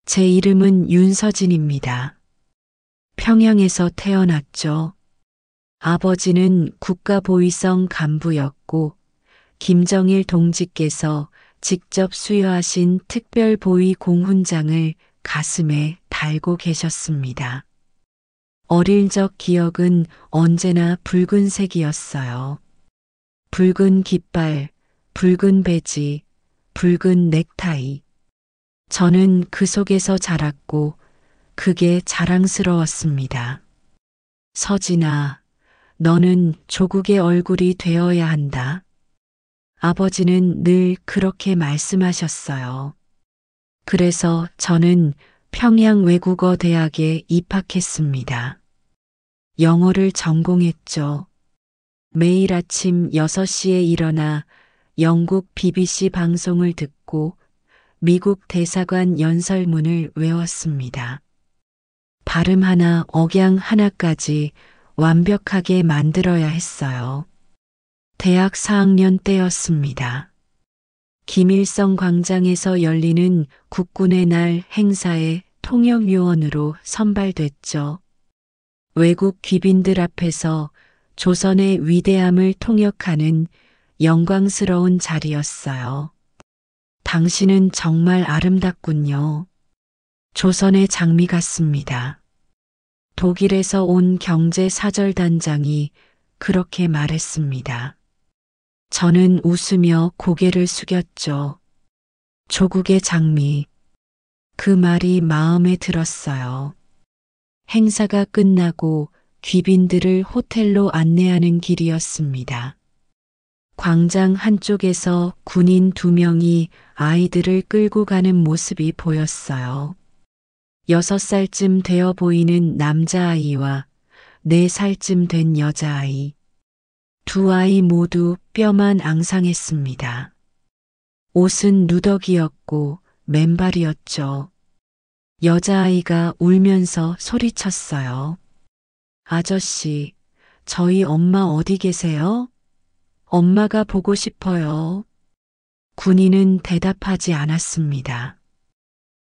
제 이름은 윤서진입니다. 평양에서 태어났죠. 아버지는 국가보위성 간부였고 김정일 동지께서 직접 수여하신 특별보위 공훈장을 가슴에 달고 계셨습니다. 어릴 적 기억은 언제나 붉은색이었어요. 붉은 깃발, 붉은 배지, 붉은 넥타이. 저는 그 속에서 자랐고 그게 자랑스러웠습니다. 서진아, 너는 조국의 얼굴이 되어야 한다. 아버지는 늘 그렇게 말씀하셨어요. 그래서 저는 평양외국어대학에 입학했습니다. 영어를 전공했죠. 매일 아침 6시에 일어나 영국 BBC 방송을 듣고 미국 대사관 연설문을 외웠습니다. 발음 하나, 억양 하나까지 완벽하게 만들어야 했어요. 대학 4학년 때였습니다. 김일성 광장에서 열리는 국군의 날 행사에 통역요원으로 선발됐죠. 외국 귀빈들 앞에서 조선의 위대함을 통역하는 영광스러운 자리였어요. 당신은 정말 아름답군요. 조선의 장미 같습니다. 독일에서 온 경제사절단장이 그렇게 말했습니다. 저는 웃으며 고개를 숙였죠. 조국의 장미. 그 말이 마음에 들었어요. 행사가 끝나고 귀빈들을 호텔로 안내하는 길이었습니다. 광장 한쪽에서 군인 2명이 아이들을 끌고 가는 모습이 보였어요. 6살쯤 되어 보이는 남자아이와 4살쯤 된 여자아이. 두 아이 모두 뼈만 앙상했습니다. 옷은 누더기였고 맨발이었죠. 여자아이가 울면서 소리쳤어요. 아저씨, 저희 엄마 어디 계세요? 엄마가 보고 싶어요. 군인은 대답하지 않았습니다.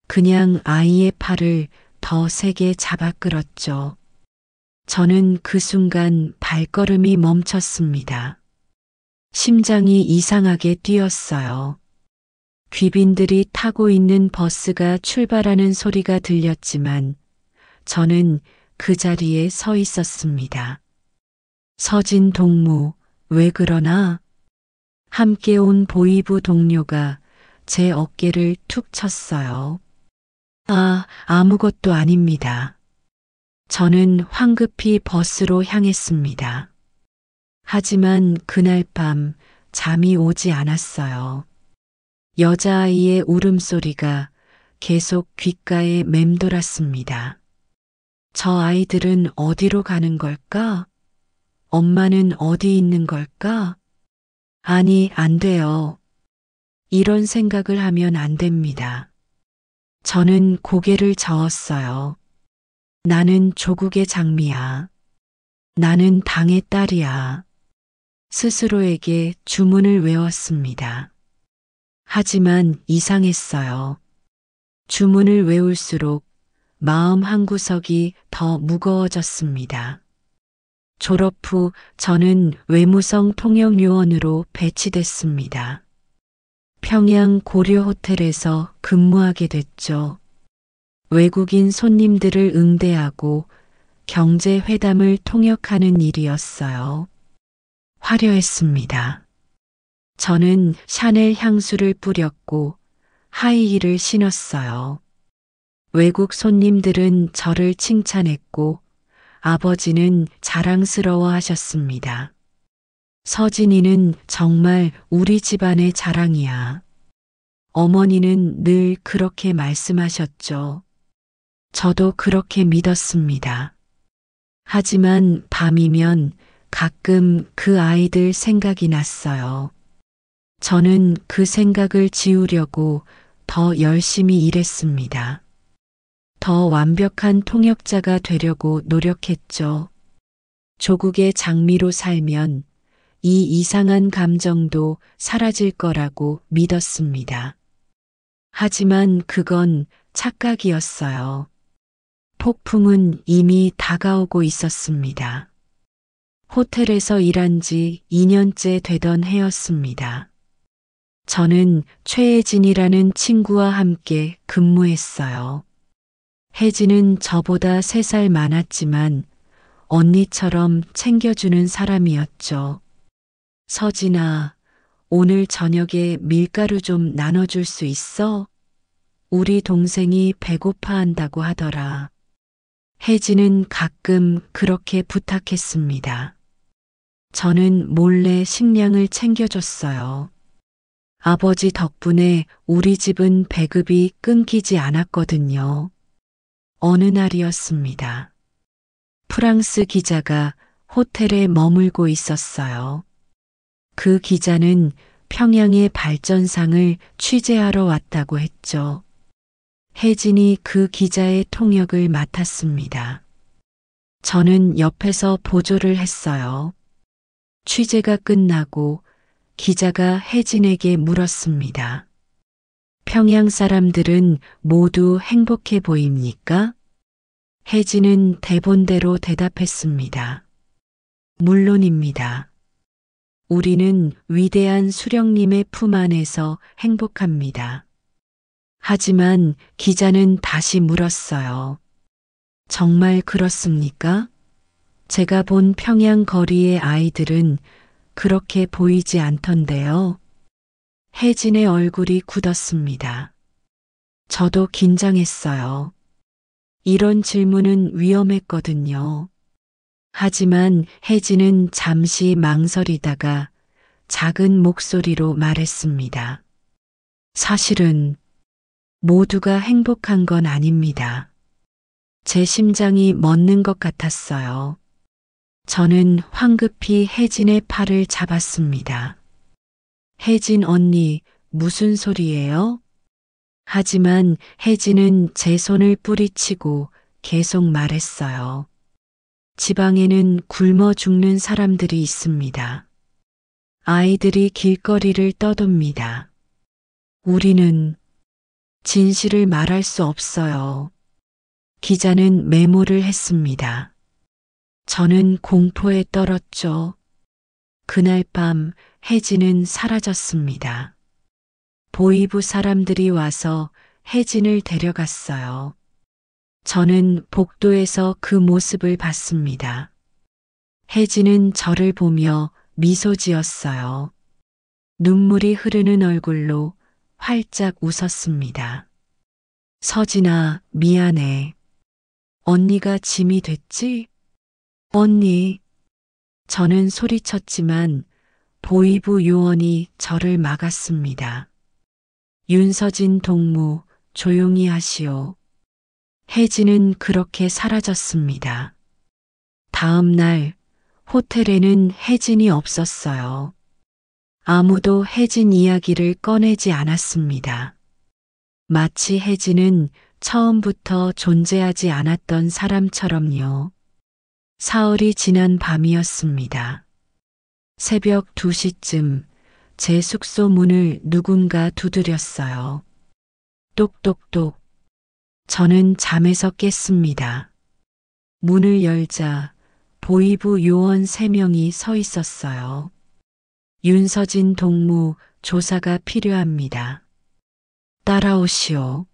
그냥 아이의 팔을 더 세게 잡아 끌었죠. 저는 그 순간 발걸음이 멈췄습니다. 심장이 이상하게 뛰었어요. 귀빈들이 타고 있는 버스가 출발하는 소리가 들렸지만 저는 그 자리에 서 있었습니다. 서진 동무, 왜 그러나? 함께 온 보위부 동료가 제 어깨를 툭 쳤어요. 아무것도 아닙니다. 저는 황급히 버스로 향했습니다. 하지만 그날 밤 잠이 오지 않았어요. 여자아이의 울음소리가 계속 귓가에 맴돌았습니다. 저 아이들은 어디로 가는 걸까? 엄마는 어디 있는 걸까? 아니, 안 돼요. 이런 생각을 하면 안 됩니다. 저는 고개를 저었어요. 나는 조국의 장미야. 나는 당의 딸이야. 스스로에게 주문을 외웠습니다. 하지만 이상했어요. 주문을 외울수록 마음 한구석이 더 무거워졌습니다. 졸업 후 저는 외무성 통역요원으로 배치됐습니다. 평양 고려호텔에서 근무하게 됐죠. 외국인 손님들을 응대하고 경제회담을 통역하는 일이었어요. 화려했습니다. 저는 샤넬 향수를 뿌렸고 하이힐을 신었어요. 외국 손님들은 저를 칭찬했고 아버지는 자랑스러워 하셨습니다. 서진이는 정말 우리 집안의 자랑이야. 어머니는 늘 그렇게 말씀하셨죠. 저도 그렇게 믿었습니다. 하지만 밤이면 가끔 그 아이들 생각이 났어요. 저는 그 생각을 지우려고 더 열심히 일했습니다. 더 완벽한 통역자가 되려고 노력했죠. 조국의 장미로 살면 이 이상한 감정도 사라질 거라고 믿었습니다. 하지만 그건 착각이었어요. 폭풍은 이미 다가오고 있었습니다. 호텔에서 일한 지 2년째 되던 해였습니다. 저는 최혜진이라는 친구와 함께 근무했어요. 혜진은 저보다 3살 많았지만 언니처럼 챙겨주는 사람이었죠. 서진아, 오늘 저녁에 밀가루 좀 나눠줄 수 있어? 우리 동생이 배고파 한다고 하더라. 혜진은 가끔 그렇게 부탁했습니다. 저는 몰래 식량을 챙겨줬어요. 아버지 덕분에 우리 집은 배급이 끊기지 않았거든요. 어느 날이었습니다. 프랑스 기자가 호텔에 머물고 있었어요. 그 기자는 평양의 발전상을 취재하러 왔다고 했죠. 혜진이 그 기자의 통역을 맡았습니다. 저는 옆에서 보조를 했어요. 취재가 끝나고 기자가 혜진에게 물었습니다. 평양 사람들은 모두 행복해 보입니까? 혜진은 대본대로 대답했습니다. 물론입니다. 우리는 위대한 수령님의 품 안에서 행복합니다. 하지만 기자는 다시 물었어요. 정말 그렇습니까? 제가 본 평양 거리의 아이들은 그렇게 보이지 않던데요. 혜진의 얼굴이 굳었습니다. 저도 긴장했어요. 이런 질문은 위험했거든요. 하지만 혜진은 잠시 망설이다가 작은 목소리로 말했습니다. 사실은 모두가 행복한 건 아닙니다. 제 심장이 멎는 것 같았어요. 저는 황급히 혜진의 팔을 잡았습니다. 혜진 언니, 무슨 소리예요? 하지만 혜진은 제 손을 뿌리치고 계속 말했어요. 지방에는 굶어 죽는 사람들이 있습니다. 아이들이 길거리를 떠돕니다. 우리는 진실을 말할 수 없어요. 기자는 메모를 했습니다. 저는 공포에 떨었죠. 그날 밤 혜진은 사라졌습니다. 보이부 사람들이 와서 혜진을 데려갔어요. 저는 복도에서 그 모습을 봤습니다. 혜진은 저를 보며 미소 지었어요. 눈물이 흐르는 얼굴로 활짝 웃었습니다. 서진아, 미안해. 언니가 짐이 됐지? 언니. 저는 소리쳤지만 보이부 요원이 저를 막았습니다. 윤서진 동무, 조용히 하시오. 혜진은 그렇게 사라졌습니다. 다음 날 호텔에는 혜진이 없었어요. 아무도 혜진 이야기를 꺼내지 않았습니다. 마치 혜진은 처음부터 존재하지 않았던 사람처럼요. 사흘이 지난 밤이었습니다. 새벽 2시쯤 제 숙소 문을 누군가 두드렸어요. 똑똑똑. 저는 잠에서 깼습니다. 문을 열자 보이부 요원 3명이 서 있었어요. 윤서진 동무, 조사가 필요합니다. 따라오시오.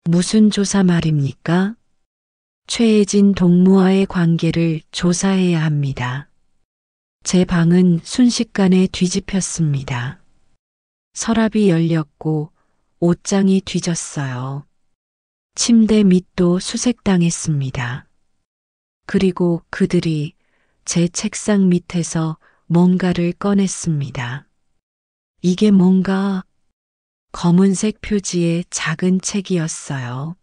무슨 조사 말입니까? 최혜진 동무와의 관계를 조사해야 합니다. 제 방은 순식간에 뒤집혔습니다. 서랍이 열렸고 옷장이 뒤졌어요. 침대 밑도 수색당했습니다. 그리고 그들이 제 책상 밑에서 뭔가를 꺼냈습니다. 이게 뭔가 검은색 표지의 작은 책이었어요.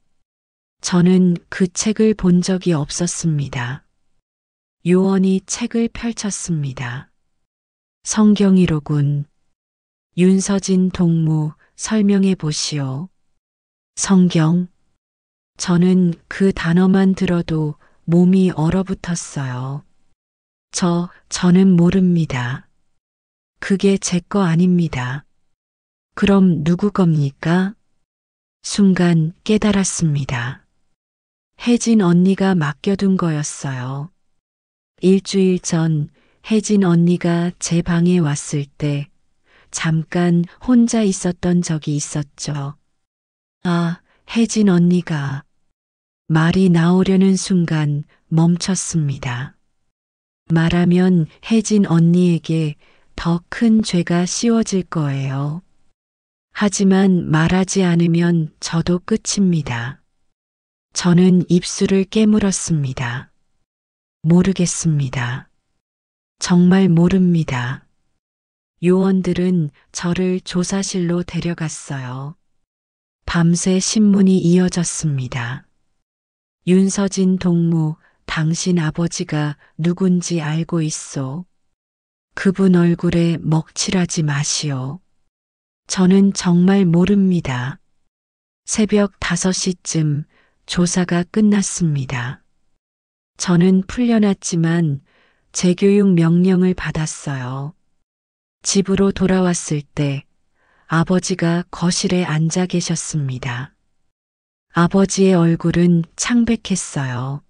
저는 그 책을 본 적이 없었습니다. 요원이 책을 펼쳤습니다. 성경이로군. 윤서진 동무, 설명해 보시오. 성경. 저는 그 단어만 들어도 몸이 얼어붙었어요. 저는 모릅니다. 그게 제 거 아닙니다. 그럼 누구 겁니까? 순간 깨달았습니다. 혜진 언니가 맡겨둔 거였어요. 일주일 전 혜진 언니가 제 방에 왔을 때 잠깐 혼자 있었던 적이 있었죠. 아, 혜진 언니가 말이 나오려는 순간 멈췄습니다. 말하면 혜진 언니에게 더 큰 죄가 씌워질 거예요. 하지만 말하지 않으면 저도 끝입니다. 저는 입술을 깨물었습니다. 모르겠습니다. 정말 모릅니다. 요원들은 저를 조사실로 데려갔어요. 밤새 신문이 이어졌습니다. 윤서진 동무, 당신 아버지가 누군지 알고 있소. 그분 얼굴에 먹칠하지 마시오. 저는 정말 모릅니다. 새벽 5시쯤 조사가 끝났습니다. 저는 풀려났지만 재교육 명령을 받았어요. 집으로 돌아왔을 때 아버지가 거실에 앉아 계셨습니다. 아버지의 얼굴은 창백했어요.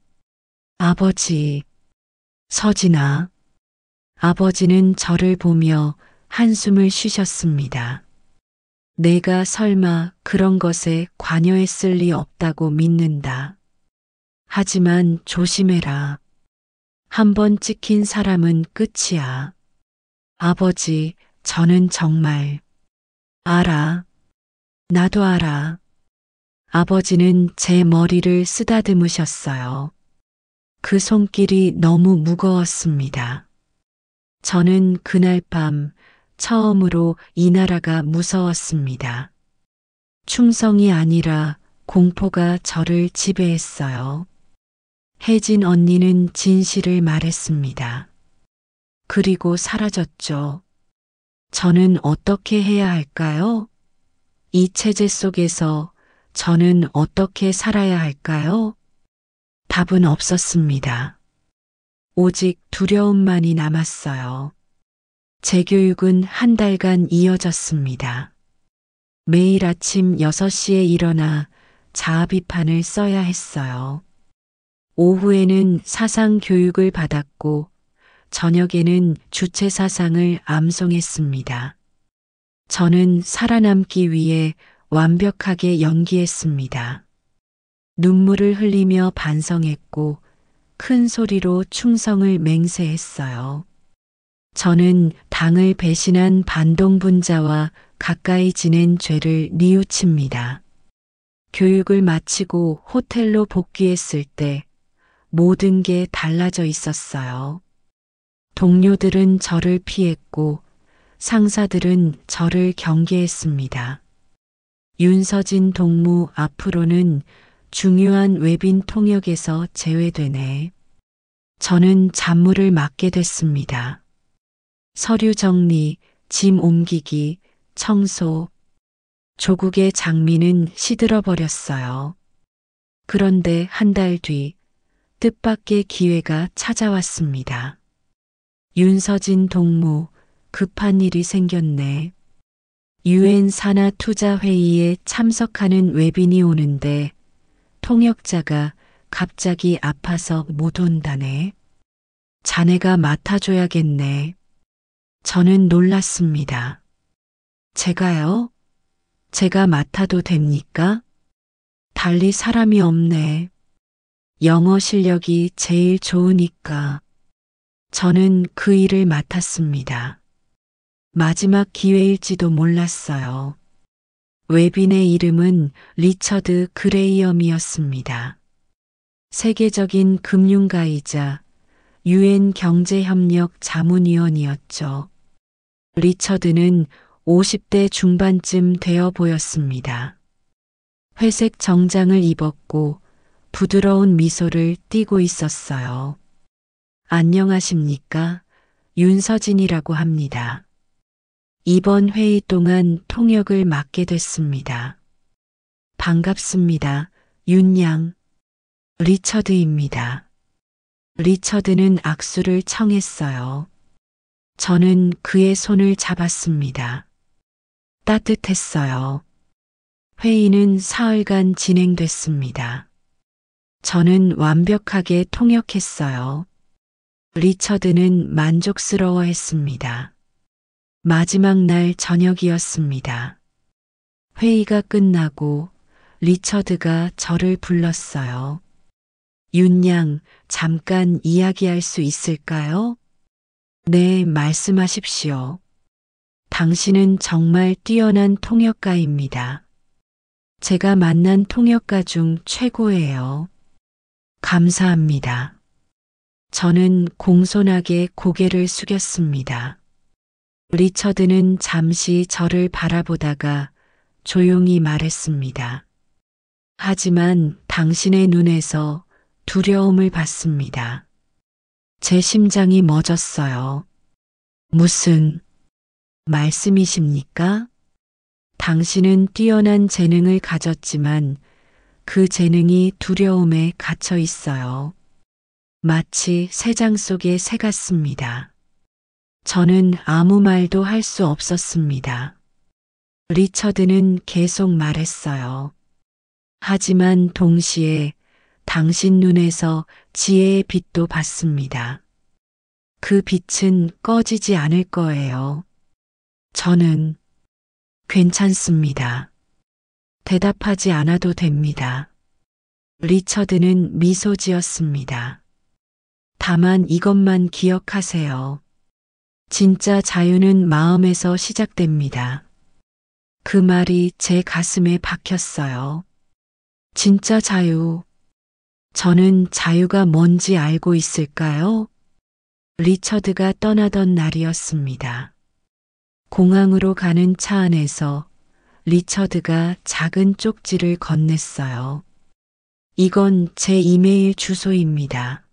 아버지, 서진아. 아버지는 저를 보며 한숨을 쉬셨습니다. 내가 설마 그런 것에 관여했을 리 없다고 믿는다. 하지만 조심해라. 한번 찍힌 사람은 끝이야. 아버지, 저는 정말 알아. 나도 알아. 아버지는 제 머리를 쓰다듬으셨어요. 그 손길이 너무 무거웠습니다. 저는 그날 밤 처음으로 이 나라가 무서웠습니다. 충성이 아니라 공포가 저를 지배했어요. 혜진 언니는 진실을 말했습니다. 그리고 사라졌죠. 저는 어떻게 해야 할까요? 이 체제 속에서 저는 어떻게 살아야 할까요? 답은 없었습니다. 오직 두려움만이 남았어요. 재교육은 한 달간 이어졌습니다. 매일 아침 6시에 일어나 자아 비판을 써야 했어요. 오후에는 사상 교육을 받았고 저녁에는 주체 사상을 암송했습니다. 저는 살아남기 위해 완벽하게 연기했습니다. 눈물을 흘리며 반성했고 큰 소리로 충성을 맹세했어요. 저는 당을 배신한 반동분자와 가까이 지낸 죄를 뉘우칩니다. 교육을 마치고 호텔로 복귀했을 때 모든 게 달라져 있었어요. 동료들은 저를 피했고 상사들은 저를 경계했습니다. 윤서진 동무 앞으로는 중요한 외빈 통역에서 제외되네. 저는 잡무를 맡게 됐습니다. 서류 정리, 짐 옮기기, 청소. 조국의 장미는 시들어 버렸어요. 그런데 한 달 뒤 뜻밖의 기회가 찾아왔습니다. 윤서진 동무, 급한 일이 생겼네. 유엔 산하 투자 회의에 참석하는 외빈이 오는데 통역자가 갑자기 아파서 못 온다네. 자네가 맡아줘야겠네. 저는 놀랐습니다. 제가요? 제가 맡아도 됩니까? 달리 사람이 없네. 영어 실력이 제일 좋으니까. 저는 그 일을 맡았습니다. 마지막 기회일지도 몰랐어요. 외빈의 이름은 리처드 그레이엄이었습니다. 세계적인 금융가이자 유엔 경제협력 자문위원이었죠. 리처드는 50대 중반쯤 되어 보였습니다. 회색 정장을 입었고 부드러운 미소를 띠고 있었어요. 안녕하십니까? 윤서진이라고 합니다. 이번 회의 동안 통역을 맡게 됐습니다. 반갑습니다. 윤양. 리처드입니다. 리처드는 악수를 청했어요. 저는 그의 손을 잡았습니다. 따뜻했어요. 회의는 사흘간 진행됐습니다. 저는 완벽하게 통역했어요. 리처드는 만족스러워했습니다. 마지막 날 저녁이었습니다. 회의가 끝나고 리처드가 저를 불렀어요. 윤양, 잠깐 이야기할 수 있을까요? 네, 말씀하십시오. 당신은 정말 뛰어난 통역가입니다. 제가 만난 통역가 중 최고예요. 감사합니다. 저는 공손하게 고개를 숙였습니다. 리처드는 잠시 저를 바라보다가 조용히 말했습니다. 하지만 당신의 눈에서 두려움을 봤습니다. 제 심장이 멎었어요. 무슨 말씀이십니까? 당신은 뛰어난 재능을 가졌지만 그 재능이 두려움에 갇혀 있어요. 마치 새장 속의 새 같습니다. 저는 아무 말도 할 수 없었습니다. 리처드는 계속 말했어요. 하지만 동시에 당신 눈에서 지혜의 빛도 봤습니다. 그 빛은 꺼지지 않을 거예요. 저는 괜찮습니다. 대답하지 않아도 됩니다. 리처드는 미소 지었습니다. 다만 이것만 기억하세요. 진짜 자유는 마음에서 시작됩니다. 그 말이 제 가슴에 박혔어요. 진짜 자유. 저는 자유가 뭔지 알고 있을까요? 리처드가 떠나던 날이었습니다. 공항으로 가는 차 안에서 리처드가 작은 쪽지를 건넸어요. 이건 제 이메일 주소입니다.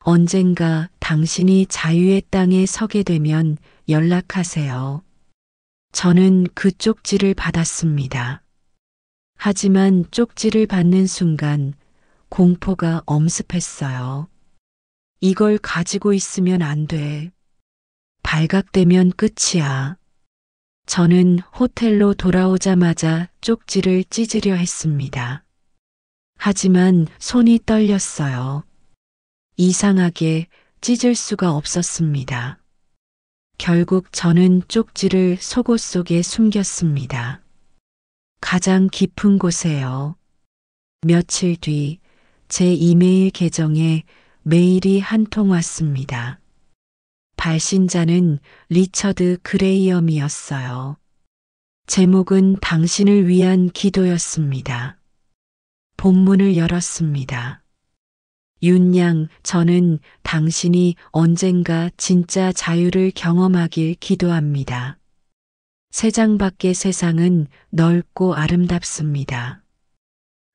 언젠가 당신이 자유의 땅에 서게 되면 연락하세요. 저는 그 쪽지를 받았습니다. 하지만 쪽지를 받는 순간 공포가 엄습했어요. 이걸 가지고 있으면 안 돼. 발각되면 끝이야. 저는 호텔로 돌아오자마자 쪽지를 찢으려 했습니다. 하지만 손이 떨렸어요. 이상하게 찢을 수가 없었습니다. 결국 저는 쪽지를 속옷 속에 숨겼습니다. 가장 깊은 곳에요. 며칠 뒤 제 이메일 계정에 메일이 한 통 왔습니다. 발신자는 리처드 그레이엄이었어요. 제목은 당신을 위한 기도였습니다. 본문을 열었습니다. 윤양, 저는 당신이 언젠가 진짜 자유를 경험하길 기도합니다. 세 장 밖의 세상은 넓고 아름답습니다.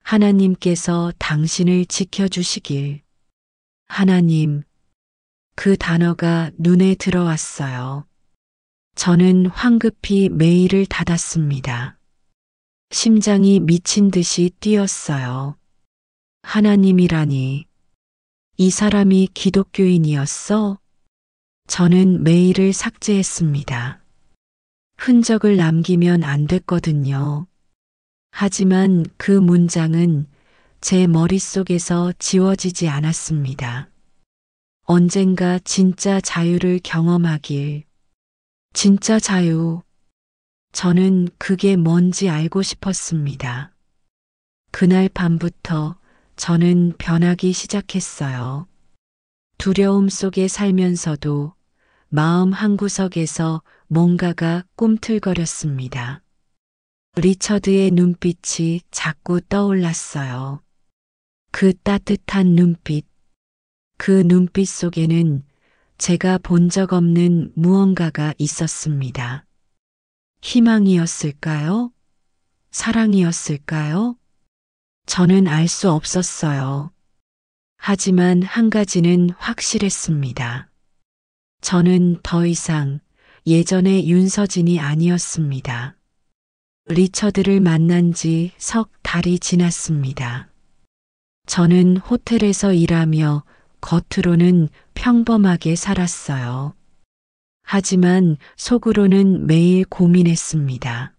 하나님께서 당신을 지켜주시길. 하나님, 그 단어가 눈에 들어왔어요. 저는 황급히 메일을 닫았습니다. 심장이 미친 듯이 뛰었어요. 하나님이라니. 이 사람이 기독교인이었어? 저는 메일을 삭제했습니다. 흔적을 남기면 안 됐거든요. 하지만 그 문장은 제 머릿속에서 지워지지 않았습니다. 언젠가 진짜 자유를 경험하길. 진짜 자유. 저는 그게 뭔지 알고 싶었습니다. 그날 밤부터 저는 변하기 시작했어요. 두려움 속에 살면서도 마음 한구석에서 뭔가가 꿈틀거렸습니다. 리처드의 눈빛이 자꾸 떠올랐어요. 그 따뜻한 눈빛. 그 눈빛 속에는 제가 본 적 없는 무언가가 있었습니다. 희망이었을까요? 사랑이었을까요? 저는 알 수 없었어요. 하지만 한 가지는 확실했습니다. 저는 더 이상 예전의 윤서진이 아니었습니다. 리처드를 만난 지 석 달이 지났습니다. 저는 호텔에서 일하며 겉으로는 평범하게 살았어요. 하지만 속으로는 매일 고민했습니다.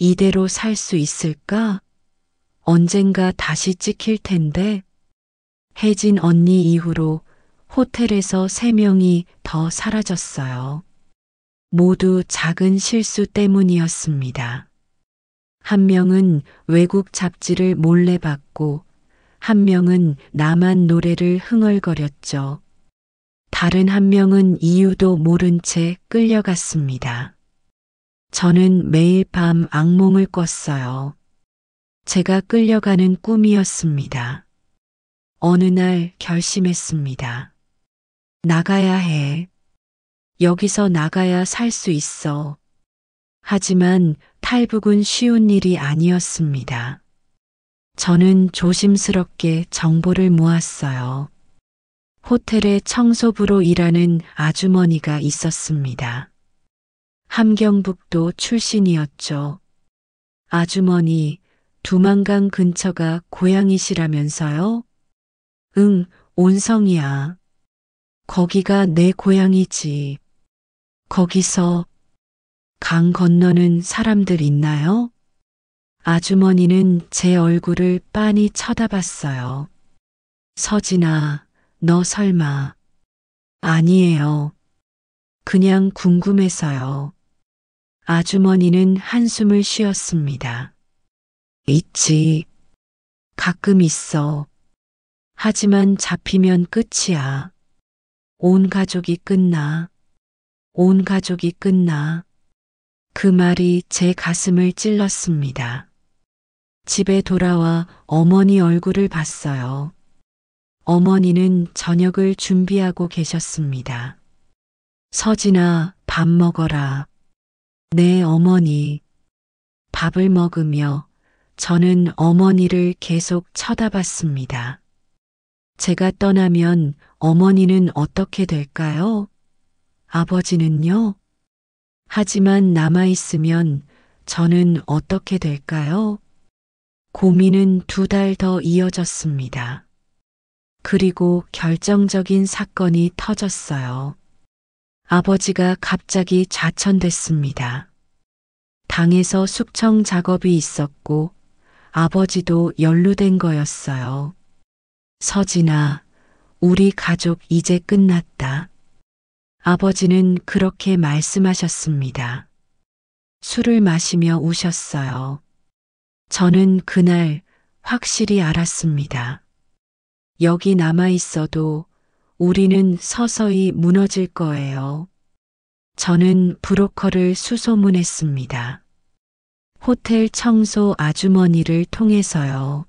이대로 살 수 있을까? 언젠가 다시 찍힐 텐데. 혜진 언니 이후로 호텔에서 3명이 더 사라졌어요. 모두 작은 실수 때문이었습니다. 한 명은 외국 잡지를 몰래 받고, 한 명은 나만 노래를 흥얼거렸죠. 다른 한 명은 이유도 모른 채 끌려갔습니다. 저는 매일 밤 악몽을 꿨어요. 제가 끌려가는 꿈이었습니다. 어느 날 결심했습니다. 나가야 해. 여기서 나가야 살 수 있어. 하지만 탈북은 쉬운 일이 아니었습니다. 저는 조심스럽게 정보를 모았어요. 호텔에 청소부로 일하는 아주머니가 있었습니다. 함경북도 출신이었죠. 아주머니, 두만강 근처가 고향이시라면서요? 응, 온성이야. 거기가 내 고향이지. 거기서 강 건너는 사람들 있나요? 아주머니는 제 얼굴을 빤히 쳐다봤어요. 서진아, 너 설마. 아니에요. 그냥 궁금해서요. 아주머니는 한숨을 쉬었습니다. 있지. 가끔 있어. 하지만 잡히면 끝이야. 온 가족이 끝나. 온 가족이 끝나. 그 말이 제 가슴을 찔렀습니다. 집에 돌아와 어머니 얼굴을 봤어요. 어머니는 저녁을 준비하고 계셨습니다. 서진아, 밥 먹어라. 네, 어머니. 밥을 먹으며 저는 어머니를 계속 쳐다봤습니다. 제가 떠나면 어머니는 어떻게 될까요? 아버지는요? 하지만 남아있으면 저는 어떻게 될까요? 고민은 2달 더 이어졌습니다. 그리고 결정적인 사건이 터졌어요. 아버지가 갑자기 좌천됐습니다. 당에서 숙청 작업이 있었고 아버지도 연루된 거였어요. 서진아, 우리 가족 이제 끝났다. 아버지는 그렇게 말씀하셨습니다. 술을 마시며 우셨어요. 저는 그날 확실히 알았습니다. 여기 남아 있어도 우리는 서서히 무너질 거예요. 저는 브로커를 수소문했습니다. 호텔 청소 아주머니를 통해서요.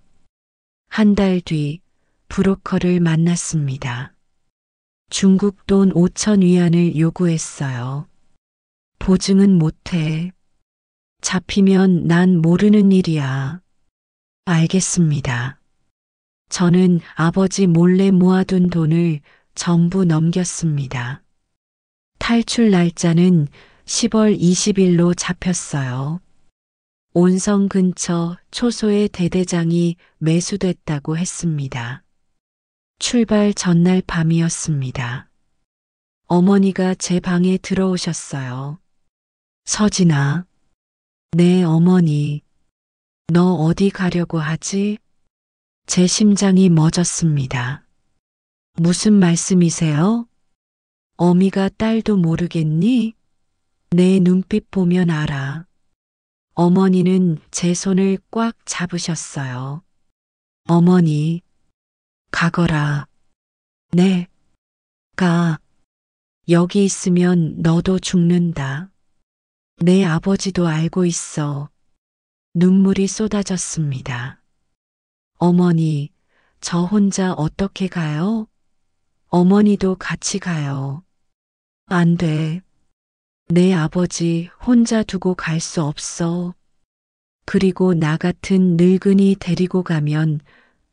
한 달 뒤 브로커를 만났습니다. 중국 돈 5천 위안을 요구했어요. 보증은 못해. 잡히면 난 모르는 일이야. 알겠습니다. 저는 아버지 몰래 모아둔 돈을 전부 넘겼습니다. 탈출 날짜는 10월 20일로 잡혔어요. 온성 근처 초소의 대대장이 매수됐다고 했습니다. 출발 전날 밤이었습니다. 어머니가 제 방에 들어오셨어요. 서진아, 네 어머니, 너 어디 가려고 하지? 제 심장이 멎었습니다. 무슨 말씀이세요? 어미가 딸도 모르겠니? 내 눈빛 보면 알아. 어머니는 제 손을 꽉 잡으셨어요. 어머니, 가거라. 네, 가. 여기 있으면 너도 죽는다. 내 아버지도 알고 있어. 눈물이 쏟아졌습니다. 어머니, 저 혼자 어떻게 가요? 어머니도 같이 가요. 안 돼. 내 아버지 혼자 두고 갈 수 없어. 그리고 나 같은 늙은이 데리고 가면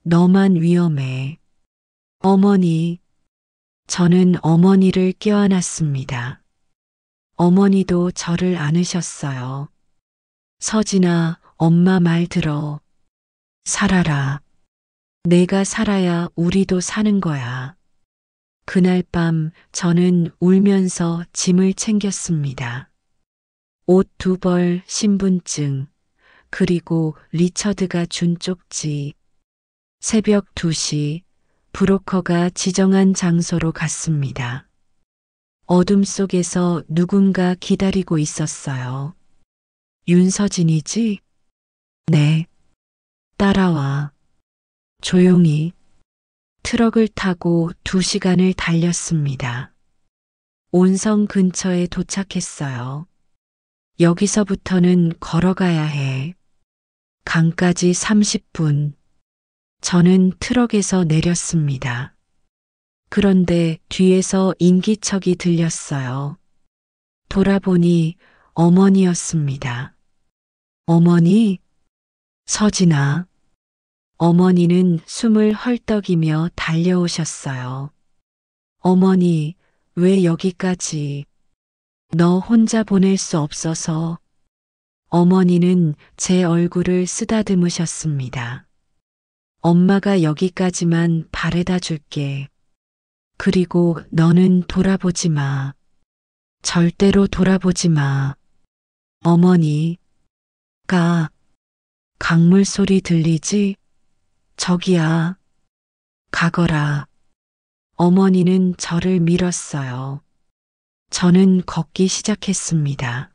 너만 위험해. 어머니, 저는 어머니를 껴안았습니다. 어머니도 저를 안으셨어요. 서진아, 엄마 말 들어. 살아라. 내가 살아야 우리도 사는 거야. 그날 밤 저는 울면서 짐을 챙겼습니다. 옷 2벌, 신분증, 그리고 리처드가 준 쪽지. 새벽 2시 브로커가 지정한 장소로 갔습니다. 어둠 속에서 누군가 기다리고 있었어요. 윤서진이지? 네. 따라와. 조용히. 트럭을 타고 2시간을 달렸습니다. 온성 근처에 도착했어요. 여기서부터는 걸어가야 해. 강까지 30분. 저는 트럭에서 내렸습니다. 그런데 뒤에서 인기척이 들렸어요. 돌아보니 어머니였습니다. 어머니? 서진아. 어머니는 숨을 헐떡이며 달려오셨어요. 어머니, 왜 여기까지? 너 혼자 보낼 수 없어서. 어머니는 제 얼굴을 쓰다듬으셨습니다. 엄마가 여기까지만 바래다 줄게. 그리고 너는 돌아보지 마. 절대로 돌아보지 마. 어머니, 강물 소리 들리지? 저기야. 가거라. 어머니는 저를 밀었어요. 저는 걷기 시작했습니다.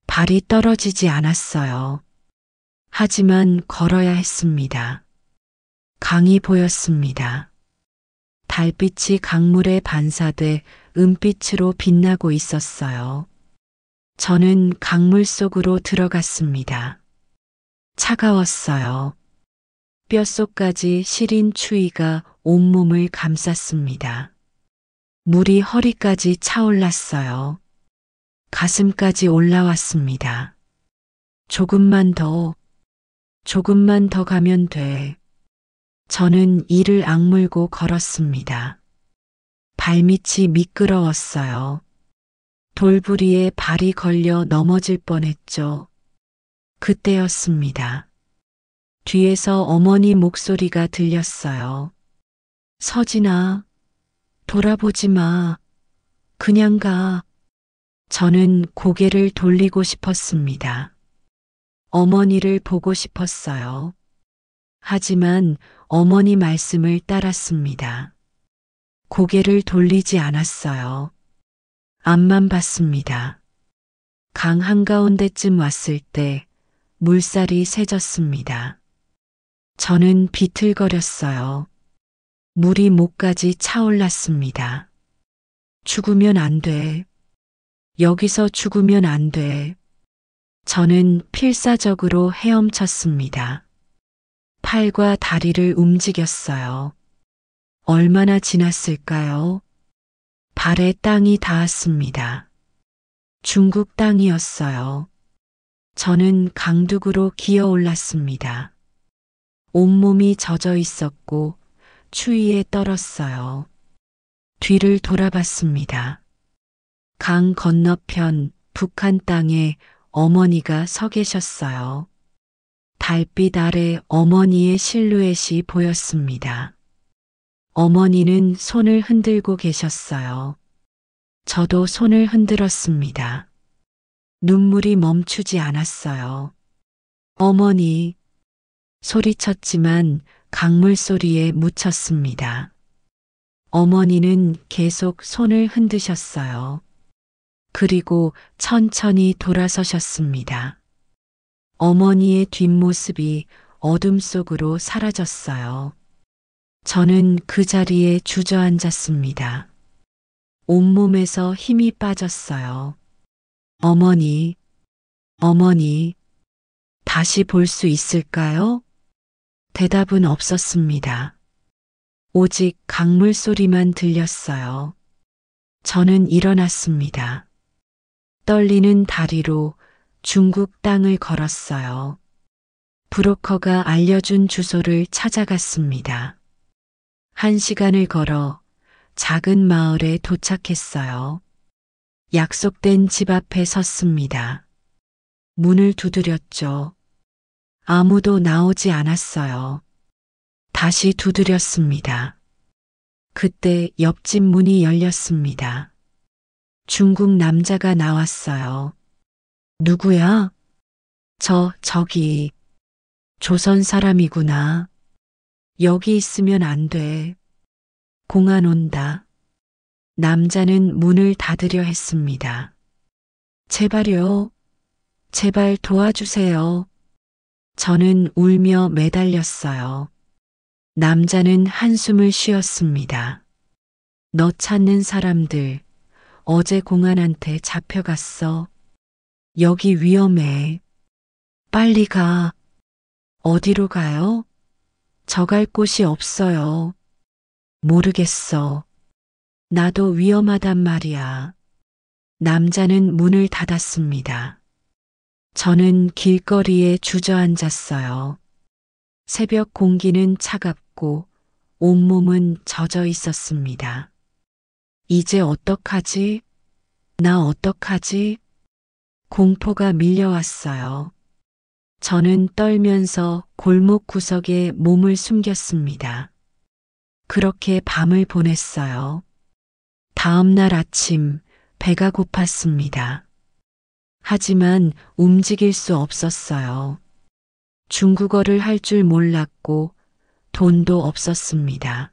발이 떨어지지 않았어요. 하지만 걸어야 했습니다. 강이 보였습니다. 달빛이 강물에 반사돼 은빛으로 빛나고 있었어요. 저는 강물 속으로 들어갔습니다. 차가웠어요. 뼛속까지 시린 추위가 온몸을 감쌌습니다. 물이 허리까지 차올랐어요. 가슴까지 조금만 더 가면 돼. 저는 이를 악물고 걸었습니다. 발밑이 미끄러웠어요. 돌부리에 발이 걸려 넘어질 뻔했죠. 그때였습니다. 뒤에서 어머니 목소리가 들렸어요. 서진아, 돌아보지 마. 그냥 가. 저는 고개를 돌리고 싶었습니다. 어머니를 보고 싶었어요. 하지만 어머니 말씀을 따랐습니다. 고개를 돌리지 않았어요. 앞만 봤습니다. 강 한가운데쯤 왔을 때 물살이 세졌습니다. 저는 비틀거렸어요. 물이 목까지 차올랐습니다. 죽으면 안 돼. 여기서 죽으면 안 돼. 저는 필사적으로 헤엄쳤습니다. 팔과 다리를 움직였어요. 얼마나 지났을까요? 발에 땅이 닿았습니다. 중국 땅이었어요. 저는 강둑으로 기어 올랐습니다. 온몸이 젖어 있었고 추위에 떨었어요. 뒤를 돌아봤습니다. 강 건너편 북한 땅에 어머니가 서 계셨어요. 달빛 아래 어머니의 실루엣이 보였습니다. 어머니는 손을 흔들고 계셨어요. 저도 손을 흔들었습니다. 눈물이 멈추지 않았어요. 어머니, 소리쳤지만 강물 소리에 묻혔습니다. 어머니는 계속 손을 흔드셨어요. 그리고 천천히 돌아서셨습니다. 어머니의 뒷모습이 어둠 속으로 사라졌어요. 저는 그 자리에 주저앉았습니다. 온몸에서 힘이 빠졌어요. 어머니, 다시 볼 수 있을까요? 대답은 없었습니다. 오직 강물 소리만 들렸어요. 저는 일어났습니다. 떨리는 다리로 중국 땅을 걸었어요. 브로커가 알려준 주소를 찾아갔습니다. 1시간을 걸어 작은 마을에 도착했어요. 약속된 집 앞에 섰습니다. 문을 두드렸죠. 아무도 나오지 않았어요. 다시 두드렸습니다. 그때 옆집 문이 열렸습니다. 중국 남자가 나왔어요. 누구야? 저기, 조선 사람이구나. 여기 있으면 안 돼. 공안 온다. 남자는 문을 닫으려 했습니다. 제발요. 제발 도와주세요. 저는 울며 매달렸어요. 남자는 한숨을 쉬었습니다. 너 찾는 사람들 어제 공안한테 잡혀갔어. 여기 위험해. 빨리 가. 어디로 가요? 저 갈 곳이 없어요. 모르겠어. 나도 위험하단 말이야. 남자는 문을 닫았습니다. 저는 길거리에 주저앉았어요. 새벽 공기는 차갑고 온몸은 젖어 있었습니다. 이제 어떡하지? 나 어떡하지? 공포가 밀려왔어요. 저는 떨면서 골목 구석에 몸을 숨겼습니다. 그렇게 밤을 보냈어요. 다음 날 아침 배가 고팠습니다. 하지만 움직일 수 없었어요. 중국어를 할 줄 몰랐고 돈도 없었습니다.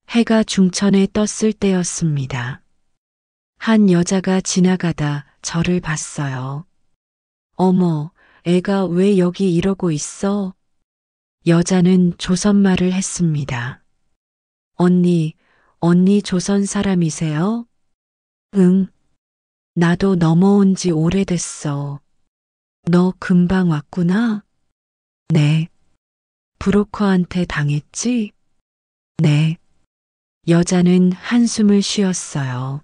해가 중천에 떴을 때였습니다. 한 여자가 지나가다 저를 봤어요. 어머, 애가 왜 여기 이러고 있어? 여자는 조선말을 했습니다. 언니 조선 사람이세요? 응. 나도 넘어온 지 오래됐어. 너 금방 왔구나? 네. 브로커한테 당했지? 네. 여자는 한숨을 쉬었어요.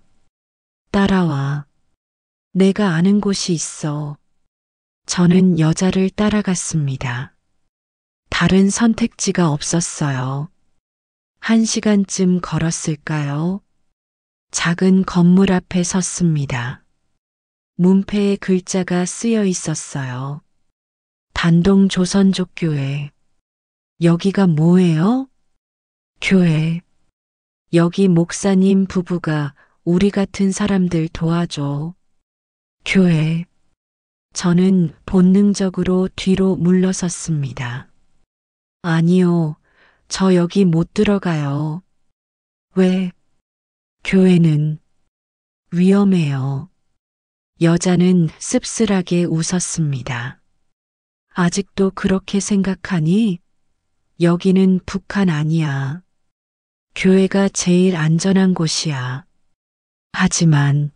따라와. 내가 아는 곳이 있어. 저는 여자를 따라갔습니다. 다른 선택지가 없었어요. 1시간쯤 걸었을까요? 작은 건물 앞에 섰습니다. 문패에 글자가 쓰여 있었어요. 단동 조선족교회. 여기가 뭐예요? 교회. 여기 목사님 부부가 우리 같은 사람들 도와줘. 교회. 저는 본능적으로 뒤로 물러섰습니다. 아니요, 저 여기 못 들어가요. 왜? 교회는 위험해요. 여자는 씁쓸하게 웃었습니다. 아직도 그렇게 생각하니? 여기는 북한 아니야. 교회가 제일 안전한 곳이야. 하지만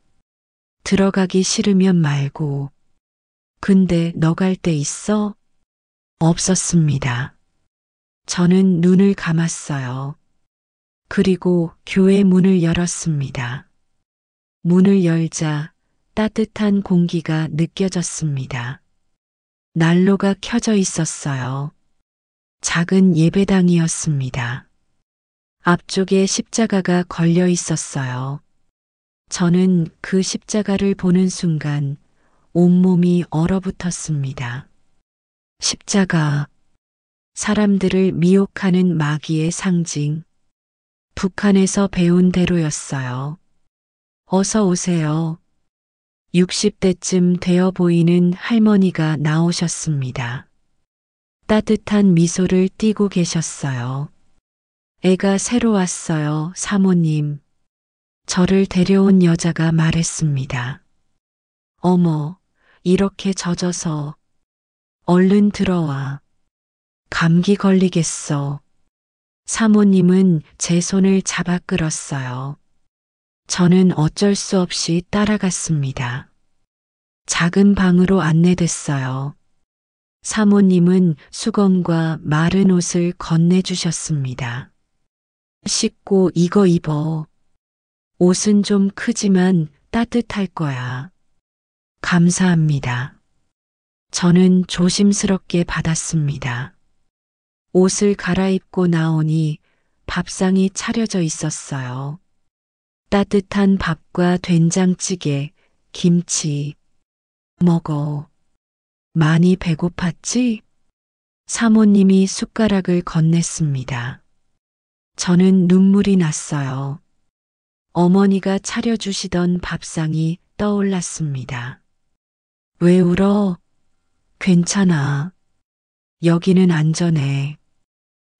들어가기 싫으면 말고. 근데 너 갈 데 있어? 없었습니다. 저는 눈을 감았어요. 그리고 교회 문을 열었습니다. 문을 열자 따뜻한 공기가 느껴졌습니다. 난로가 켜져 있었어요. 작은 예배당이었습니다. 앞쪽에 십자가가 걸려 있었어요. 저는 그 십자가를 보는 순간 온몸이 얼어붙었습니다. 십자가, 사람들을 미혹하는 마귀의 상징. 북한에서 배운 대로였어요. 어서 오세요. 60대쯤 되어 보이는 할머니가 나오셨습니다. 따뜻한 미소를 띠고 계셨어요. 애가 새로 왔어요, 사모님. 저를 데려온 여자가 말했습니다. 어머, 이렇게 젖어서. 얼른 들어와. 감기 걸리겠어. 사모님은 제 손을 잡아 끌었어요. 저는 어쩔 수 없이 따라갔습니다. 작은 방으로 안내됐어요. 사모님은 수건과 마른 옷을 건네주셨습니다. 씻고 이거 입어. 옷은 좀 크지만 따뜻할 거야. 감사합니다. 저는 조심스럽게 받았습니다. 옷을 갈아입고 나오니 밥상이 차려져 있었어요. 따뜻한 밥과 된장찌개, 김치. 먹어. 많이 배고팠지? 사모님이 숟가락을 건넸습니다. 저는 눈물이 났어요. 어머니가 차려주시던 밥상이 떠올랐습니다. 왜 울어? 괜찮아. 여기는 안전해.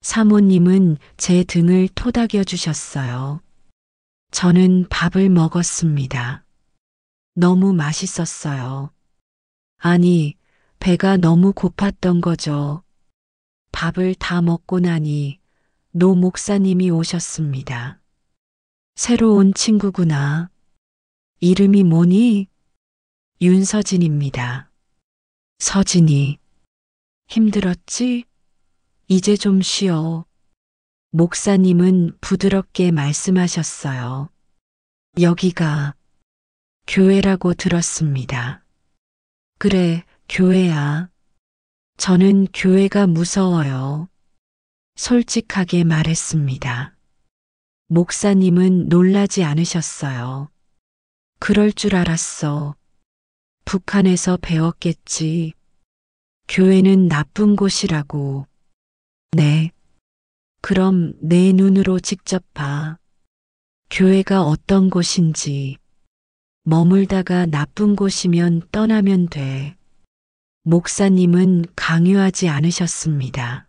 사모님은 제 등을 토닥여 주셨어요. 저는 밥을 먹었습니다. 너무 맛있었어요. 아니, 배가 너무 고팠던 거죠. 밥을 다 먹고 나니 노 목사님이 오셨습니다. 새로운 친구구나. 이름이 뭐니? 윤서진입니다. 서진이. 힘들었지? 이제 좀 쉬어. 목사님은 부드럽게 말씀하셨어요. 여기가 교회라고 들었습니다. 그래, 교회야. 저는 교회가 무서워요. 솔직하게 말했습니다. 목사님은 놀라지 않으셨어요. 그럴 줄 알았어. 북한에서 배웠겠지. 교회는 나쁜 곳이라고. 네. 그럼 내 눈으로 직접 봐. 교회가 어떤 곳인지. 머물다가 나쁜 곳이면 떠나면 돼. 목사님은 강요하지 않으셨습니다.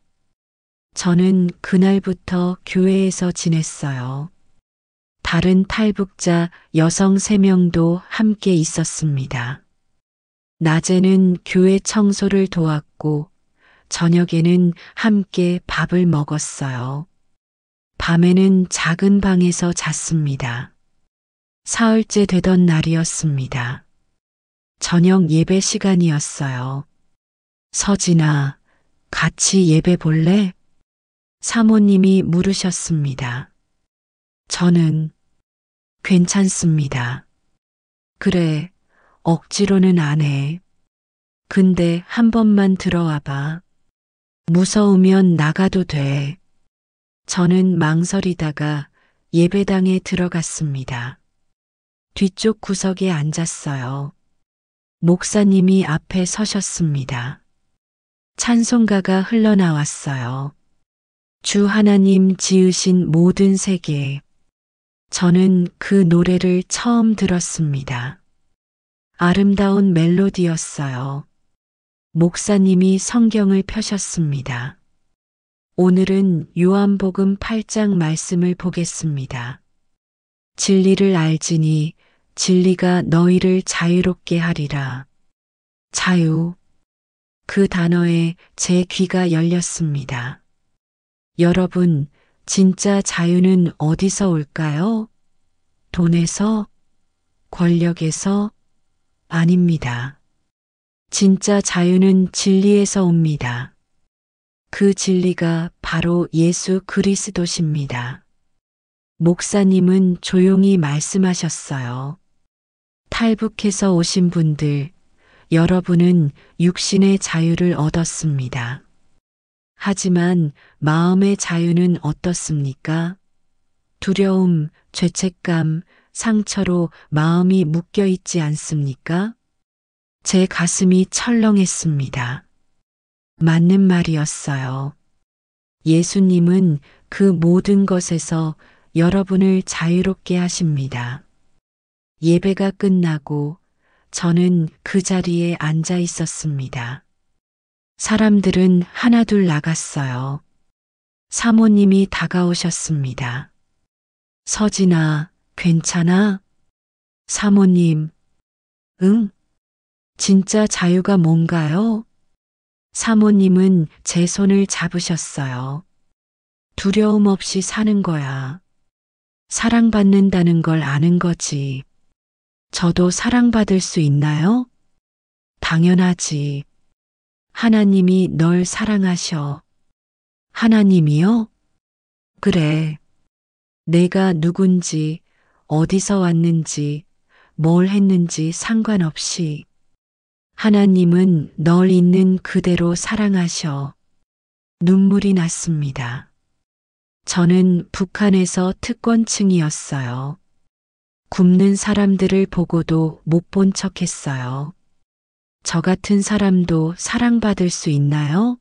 저는 그날부터 교회에서 지냈어요. 다른 탈북자 여성 3명도 함께 있었습니다. 낮에는 교회 청소를 도왔고 저녁에는 함께 밥을 먹었어요. 밤에는 작은 방에서 잤습니다. 사흘째 되던 날이었습니다. 저녁 예배 시간이었어요. 서진아, 같이 예배 볼래? 사모님이 물으셨습니다. 저는 괜찮습니다. 그래, 억지로는 안 해. 근데 한 번만 들어와 봐. 무서우면 나가도 돼. 저는 망설이다가 예배당에 들어갔습니다. 뒤쪽 구석에 앉았어요. 목사님이 앞에 서셨습니다. 찬송가가 흘러나왔어요. 주 하나님 지으신 모든 세계. 저는 그 노래를 처음 들었습니다. 아름다운 멜로디였어요. 목사님이 성경을 펴셨습니다. 오늘은 요한복음 8장 말씀을 보겠습니다. 진리를 알지니 진리가 너희를 자유롭게 하리라. 자유. 그 단어에 제 귀가 열렸습니다. 여러분, 진짜 자유는 어디서 올까요? 돈에서? 권력에서? 아닙니다. 진짜 자유는 진리에서 옵니다. 그 진리가 바로 예수 그리스도십니다. 목사님은 조용히 말씀하셨어요. 탈북해서 오신 분들, 여러분은 육신의 자유를 얻었습니다. 하지만 마음의 자유는 어떻습니까? 두려움, 죄책감, 상처로 마음이 묶여 있지 않습니까? 제 가슴이 철렁했습니다. 맞는 말이었어요. 예수님은 그 모든 것에서 여러분을 자유롭게 하십니다. 예배가 끝나고 저는 그 자리에 앉아 있었습니다. 사람들은 하나둘 나갔어요. 사모님이 다가오셨습니다. 서진아, 괜찮아? 사모님, 응? 진짜 자유가 뭔가요? 사모님은 제 손을 잡으셨어요. 두려움 없이 사는 거야. 사랑받는다는 걸 아는 거지. 저도 사랑받을 수 있나요? 당연하지. 하나님이 널 사랑하셔. 하나님이요? 그래. 내가 누군지, 어디서 왔는지, 뭘 했는지 상관없이 하나님은 널 있는 그대로 사랑하셔. 눈물이 났습니다. 저는 북한에서 특권층이었어요. 굶는 사람들을 보고도 못 본 척했어요. 저 같은 사람도 사랑받을 수 있나요?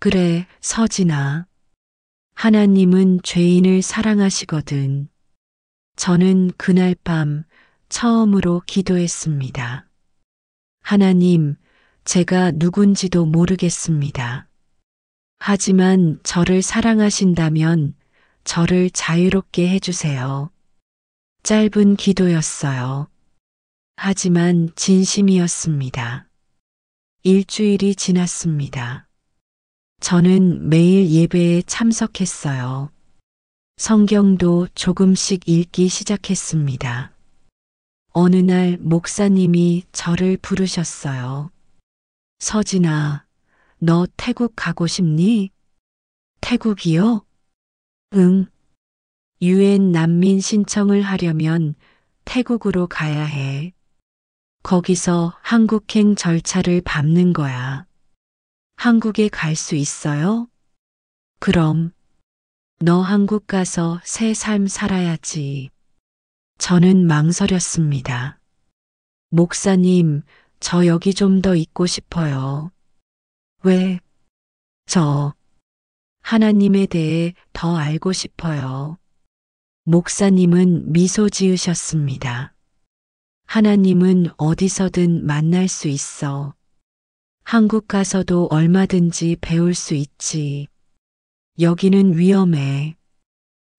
그래, 서진아. 하나님은 죄인을 사랑하시거든. 저는 그날 밤 처음으로 기도했습니다. 하나님, 제가 누군지도 모르겠습니다. 하지만 저를 사랑하신다면 저를 자유롭게 해주세요. 짧은 기도였어요. 하지만 진심이었습니다. 일주일이 지났습니다. 저는 매일 예배에 참석했어요. 성경도 조금씩 읽기 시작했습니다. 어느 날 목사님이 저를 부르셨어요. 서진아, 너 태국 가고 싶니? 태국이요? 응. 유엔 난민 신청을 하려면 태국으로 가야 해. 거기서 한국행 절차를 밟는 거야. 한국에 갈 수 있어요? 그럼. 너 한국 가서 새 삶 살아야지. 저는 망설였습니다. 목사님, 저 여기 좀 더 있고 싶어요. 왜? 저 하나님에 대해 더 알고 싶어요. 목사님은 미소 지으셨습니다. 하나님은 어디서든 만날 수 있어. 한국 가서도 얼마든지 배울 수 있지. 여기는 위험해.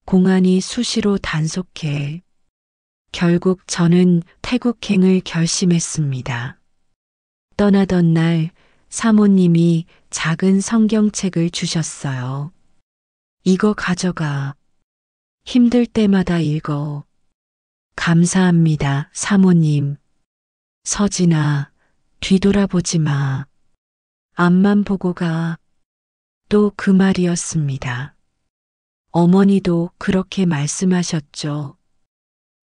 공안이 수시로 단속해. 결국 저는 태국행을 결심했습니다. 떠나던 날 사모님이 작은 성경책을 주셨어요. 이거 가져가. 힘들 때마다 읽어. 감사합니다, 사모님. 서진아, 뒤돌아보지 마. 앞만 보고 가. 또 그 말이었습니다. 어머니도 그렇게 말씀하셨죠.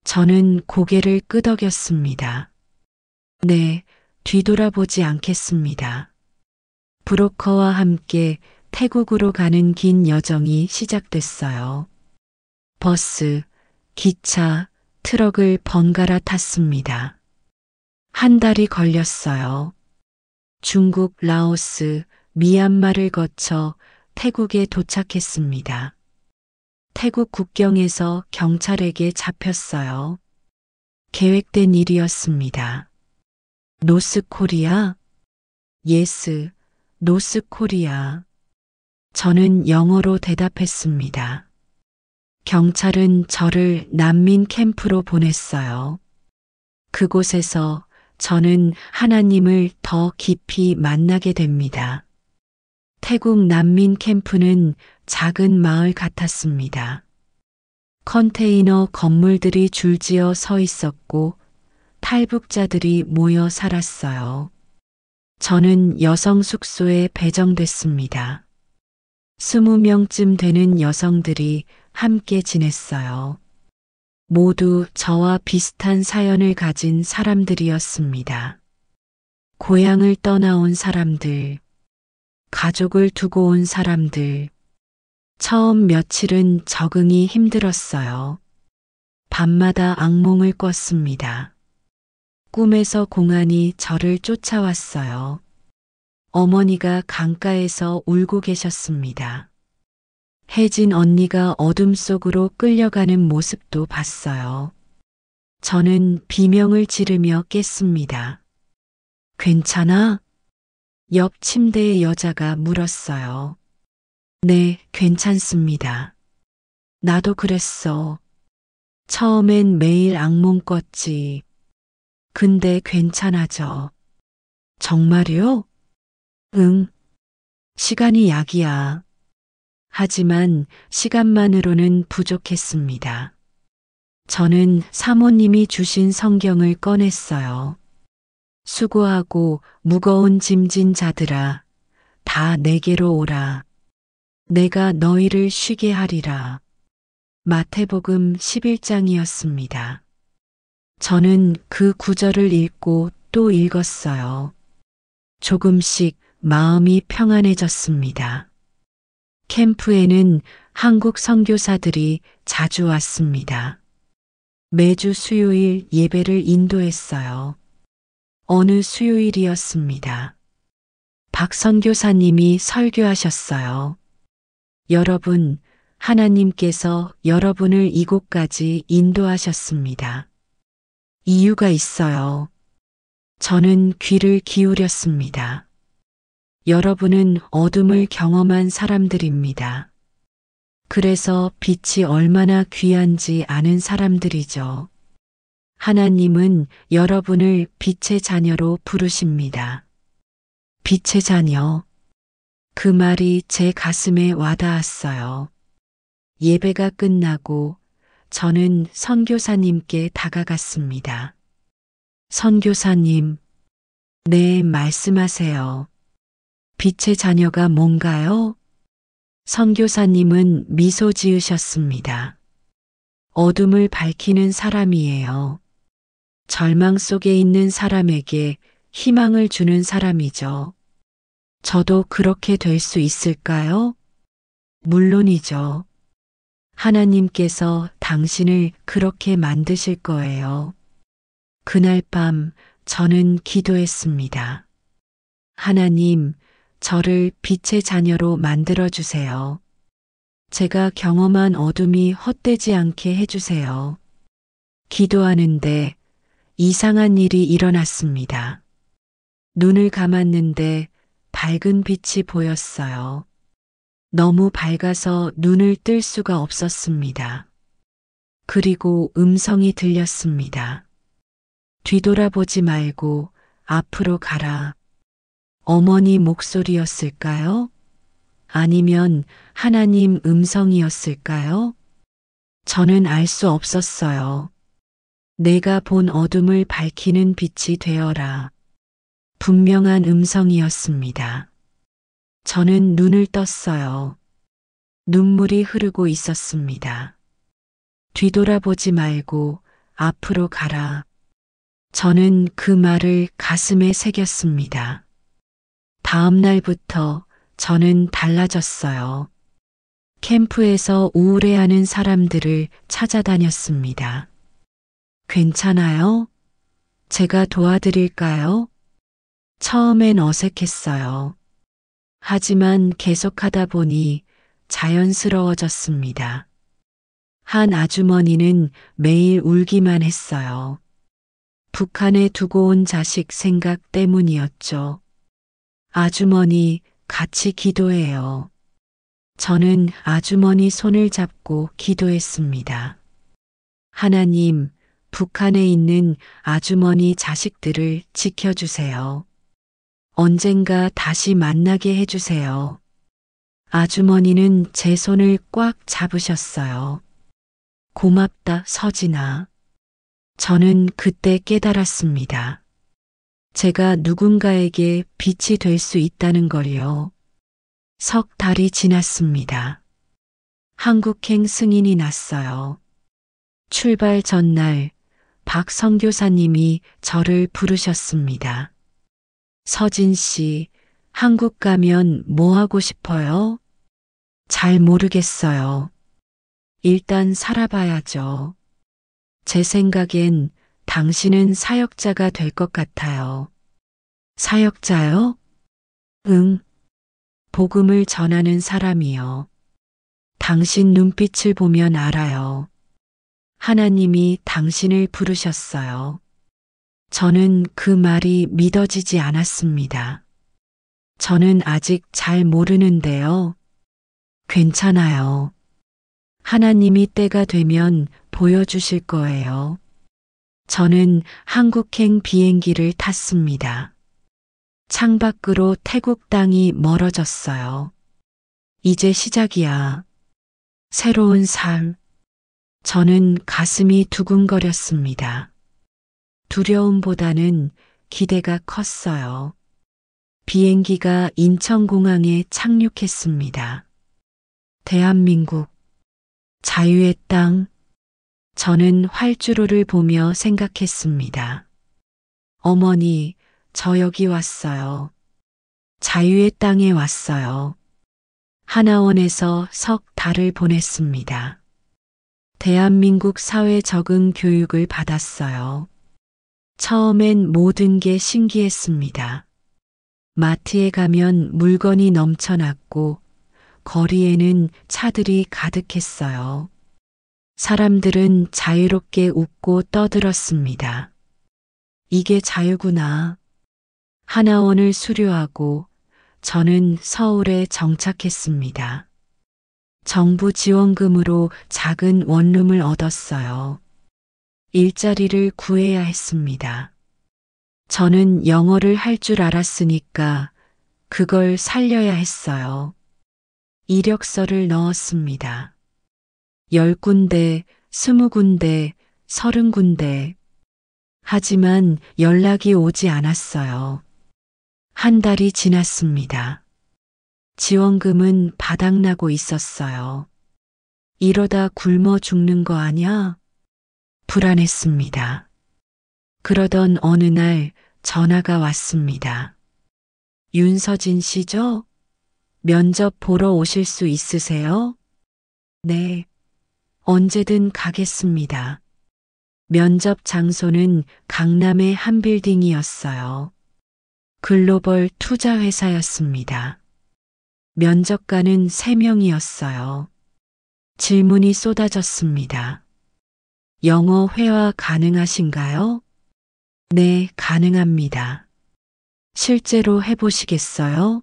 저는 고개를 끄덕였습니다. 네, 뒤돌아보지 않겠습니다. 브로커와 함께 태국으로 가는 긴 여정이 시작됐어요. 버스, 기차, 트럭을 번갈아 탔습니다. 한 달이 걸렸어요. 중국, 라오스, 미얀마를 거쳐 태국에 도착했습니다. 태국 국경에서 경찰에게 잡혔어요. 계획된 일이었습니다. 노스코리아? 예스, 노스코리아. 저는 영어로 대답했습니다. 경찰은 저를 난민 캠프로 보냈어요. 그곳에서 저는 하나님을 더 깊이 만나게 됩니다. 태국 난민 캠프는 작은 마을 같았습니다. 컨테이너 건물들이 줄지어 서 있었고 탈북자들이 모여 살았어요. 저는 여성 숙소에 배정됐습니다. 20명쯤 되는 여성들이 함께 지냈어요. 모두 저와 비슷한 사연을 가진 사람들이었습니다. 고향을 떠나온 사람들, 가족을 두고 온 사람들. 처음 며칠은 적응이 힘들었어요. 밤마다 악몽을 꿨습니다. 꿈에서 공안이 저를 쫓아왔어요. 어머니가 강가에서 울고 계셨습니다. 혜진 언니가 어둠 속으로 끌려가는 모습도 봤어요. 저는 비명을 지르며 깼습니다. 괜찮아? 옆 침대의 여자가 물었어요. 네, 괜찮습니다. 나도 그랬어. 처음엔 매일 악몽 꿨지. 근데 괜찮아져. 정말요? 응. 시간이 약이야. 하지만 시간만으로는 부족했습니다. 저는 사모님이 주신 성경을 꺼냈어요. 수고하고 무거운 짐진 자들아, 다 내게로 오라. 내가 너희를 쉬게 하리라. 마태복음 11장이었습니다. 저는 그 구절을 읽고 또 읽었어요. 조금씩 마음이 평안해졌습니다. 캠프에는 한국 선교사들이 자주 왔습니다. 매주 수요일 예배를 인도했어요. 어느 수요일이었습니다. 박 선교사님이 설교하셨어요. 여러분, 하나님께서 여러분을 이곳까지 인도하셨습니다. 이유가 있어요. 저는 귀를 기울였습니다. 여러분은 어둠을 경험한 사람들입니다. 그래서 빛이 얼마나 귀한지 아는 사람들이죠. 하나님은 여러분을 빛의 자녀로 부르십니다. 빛의 자녀. 그 말이 제 가슴에 와닿았어요. 예배가 끝나고 저는 선교사님께 다가갔습니다. 선교사님, 네, 말씀하세요. 빛의 자녀가 뭔가요? 선교사님은 미소 지으셨습니다. 어둠을 밝히는 사람이에요. 절망 속에 있는 사람에게 희망을 주는 사람이죠. 저도 그렇게 될 수 있을까요? 물론이죠. 하나님께서 당신을 그렇게 만드실 거예요. 그날 밤 저는 기도했습니다. 하나님, 저를 빛의 자녀로 만들어 주세요. 제가 경험한 어둠이 헛되지 않게 해주세요. 기도하는데 이상한 일이 일어났습니다. 눈을 감았는데 밝은 빛이 보였어요. 너무 밝아서 눈을 뜰 수가 없었습니다. 그리고 음성이 들렸습니다. 뒤돌아보지 말고 앞으로 가라. 어머니 목소리였을까요? 아니면 하나님 음성이었을까요? 저는 알 수 없었어요. 내가 본 어둠을 밝히는 빛이 되어라. 분명한 음성이었습니다. 저는 눈을 떴어요. 눈물이 흐르고 있었습니다. 뒤돌아보지 말고 앞으로 가라. 저는 그 말을 가슴에 새겼습니다. 다음 날부터 저는 달라졌어요. 캠프에서 우울해하는 사람들을 찾아다녔습니다. 괜찮아요? 제가 도와드릴까요? 처음엔 어색했어요. 하지만 계속하다 보니 자연스러워졌습니다. 한 아주머니는 매일 울기만 했어요. 북한에 두고 온 자식 생각 때문이었죠. 아주머니, 같이 기도해요. 저는 아주머니 손을 잡고 기도했습니다. 하나님, 북한에 있는 아주머니 자식들을 지켜주세요. 언젠가 다시 만나게 해주세요. 아주머니는 제 손을 꽉 잡으셨어요. 고맙다, 서진아. 저는 그때 깨달았습니다. 제가 누군가에게 빛이 될 수 있다는 걸요. 석 달이 지났습니다. 한국행 승인이 났어요. 출발 전날 박 선교사님이 저를 부르셨습니다. 서진 씨, 한국 가면 뭐 하고 싶어요? 잘 모르겠어요. 일단 살아봐야죠. 제 생각엔 당신은 사역자가 될 것 같아요. 사역자요? 응. 복음을 전하는 사람이요. 당신 눈빛을 보면 알아요. 하나님이 당신을 부르셨어요. 저는 그 말이 믿어지지 않았습니다. 저는 아직 잘 모르는데요. 괜찮아요. 하나님이 때가 되면 보여주실 거예요. 저는 한국행 비행기를 탔습니다. 창밖으로 태국 땅이 멀어졌어요. 이제 시작이야. 새로운 삶. 저는 가슴이 두근거렸습니다. 두려움보다는 기대가 컸어요. 비행기가 인천공항에 착륙했습니다. 대한민국, 자유의 땅. 저는 활주로를 보며 생각했습니다. 어머니, 저 여기 왔어요. 자유의 땅에 왔어요. 하나원에서 석 달을 보냈습니다. 대한민국 사회 적응 교육을 받았어요. 처음엔 모든 게 신기했습니다. 마트에 가면 물건이 넘쳐났고 거리에는 차들이 가득했어요. 사람들은 자유롭게 웃고 떠들었습니다. 이게 자유구나. 하나원을 수료하고 저는 서울에 정착했습니다. 정부 지원금으로 작은 원룸을 얻었어요. 일자리를 구해야 했습니다. 저는 영어를 할 줄 알았으니까 그걸 살려야 했어요. 이력서를 넣었습니다. 10군데, 20군데, 30군데. 하지만 연락이 오지 않았어요. 한 달이 지났습니다. 지원금은 바닥나고 있었어요. 이러다 굶어 죽는 거 아냐? 불안했습니다. 그러던 어느 날 전화가 왔습니다. 윤서진 씨죠? 면접 보러 오실 수 있으세요? 네, 언제든 가겠습니다. 면접 장소는 강남의 한 빌딩이었어요. 글로벌 투자회사였습니다. 면접관은 3명이었어요. 질문이 쏟아졌습니다. 영어 회화 가능하신가요? 네, 가능합니다. 실제로 해보시겠어요?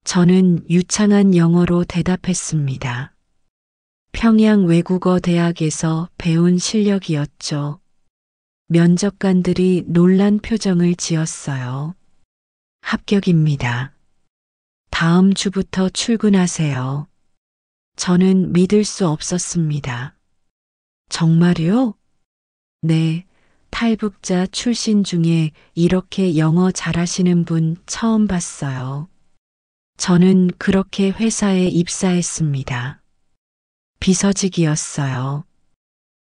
저는 유창한 영어로 대답했습니다. 평양 외국어 대학에서 배운 실력이었죠. 면접관들이 놀란 표정을 지었어요. 합격입니다. 다음 주부터 출근하세요. 저는 믿을 수 없었습니다. 정말요? 네, 탈북자 출신 중에 이렇게 영어 잘하시는 분 처음 봤어요. 저는 그렇게 회사에 입사했습니다. 비서직이었어요.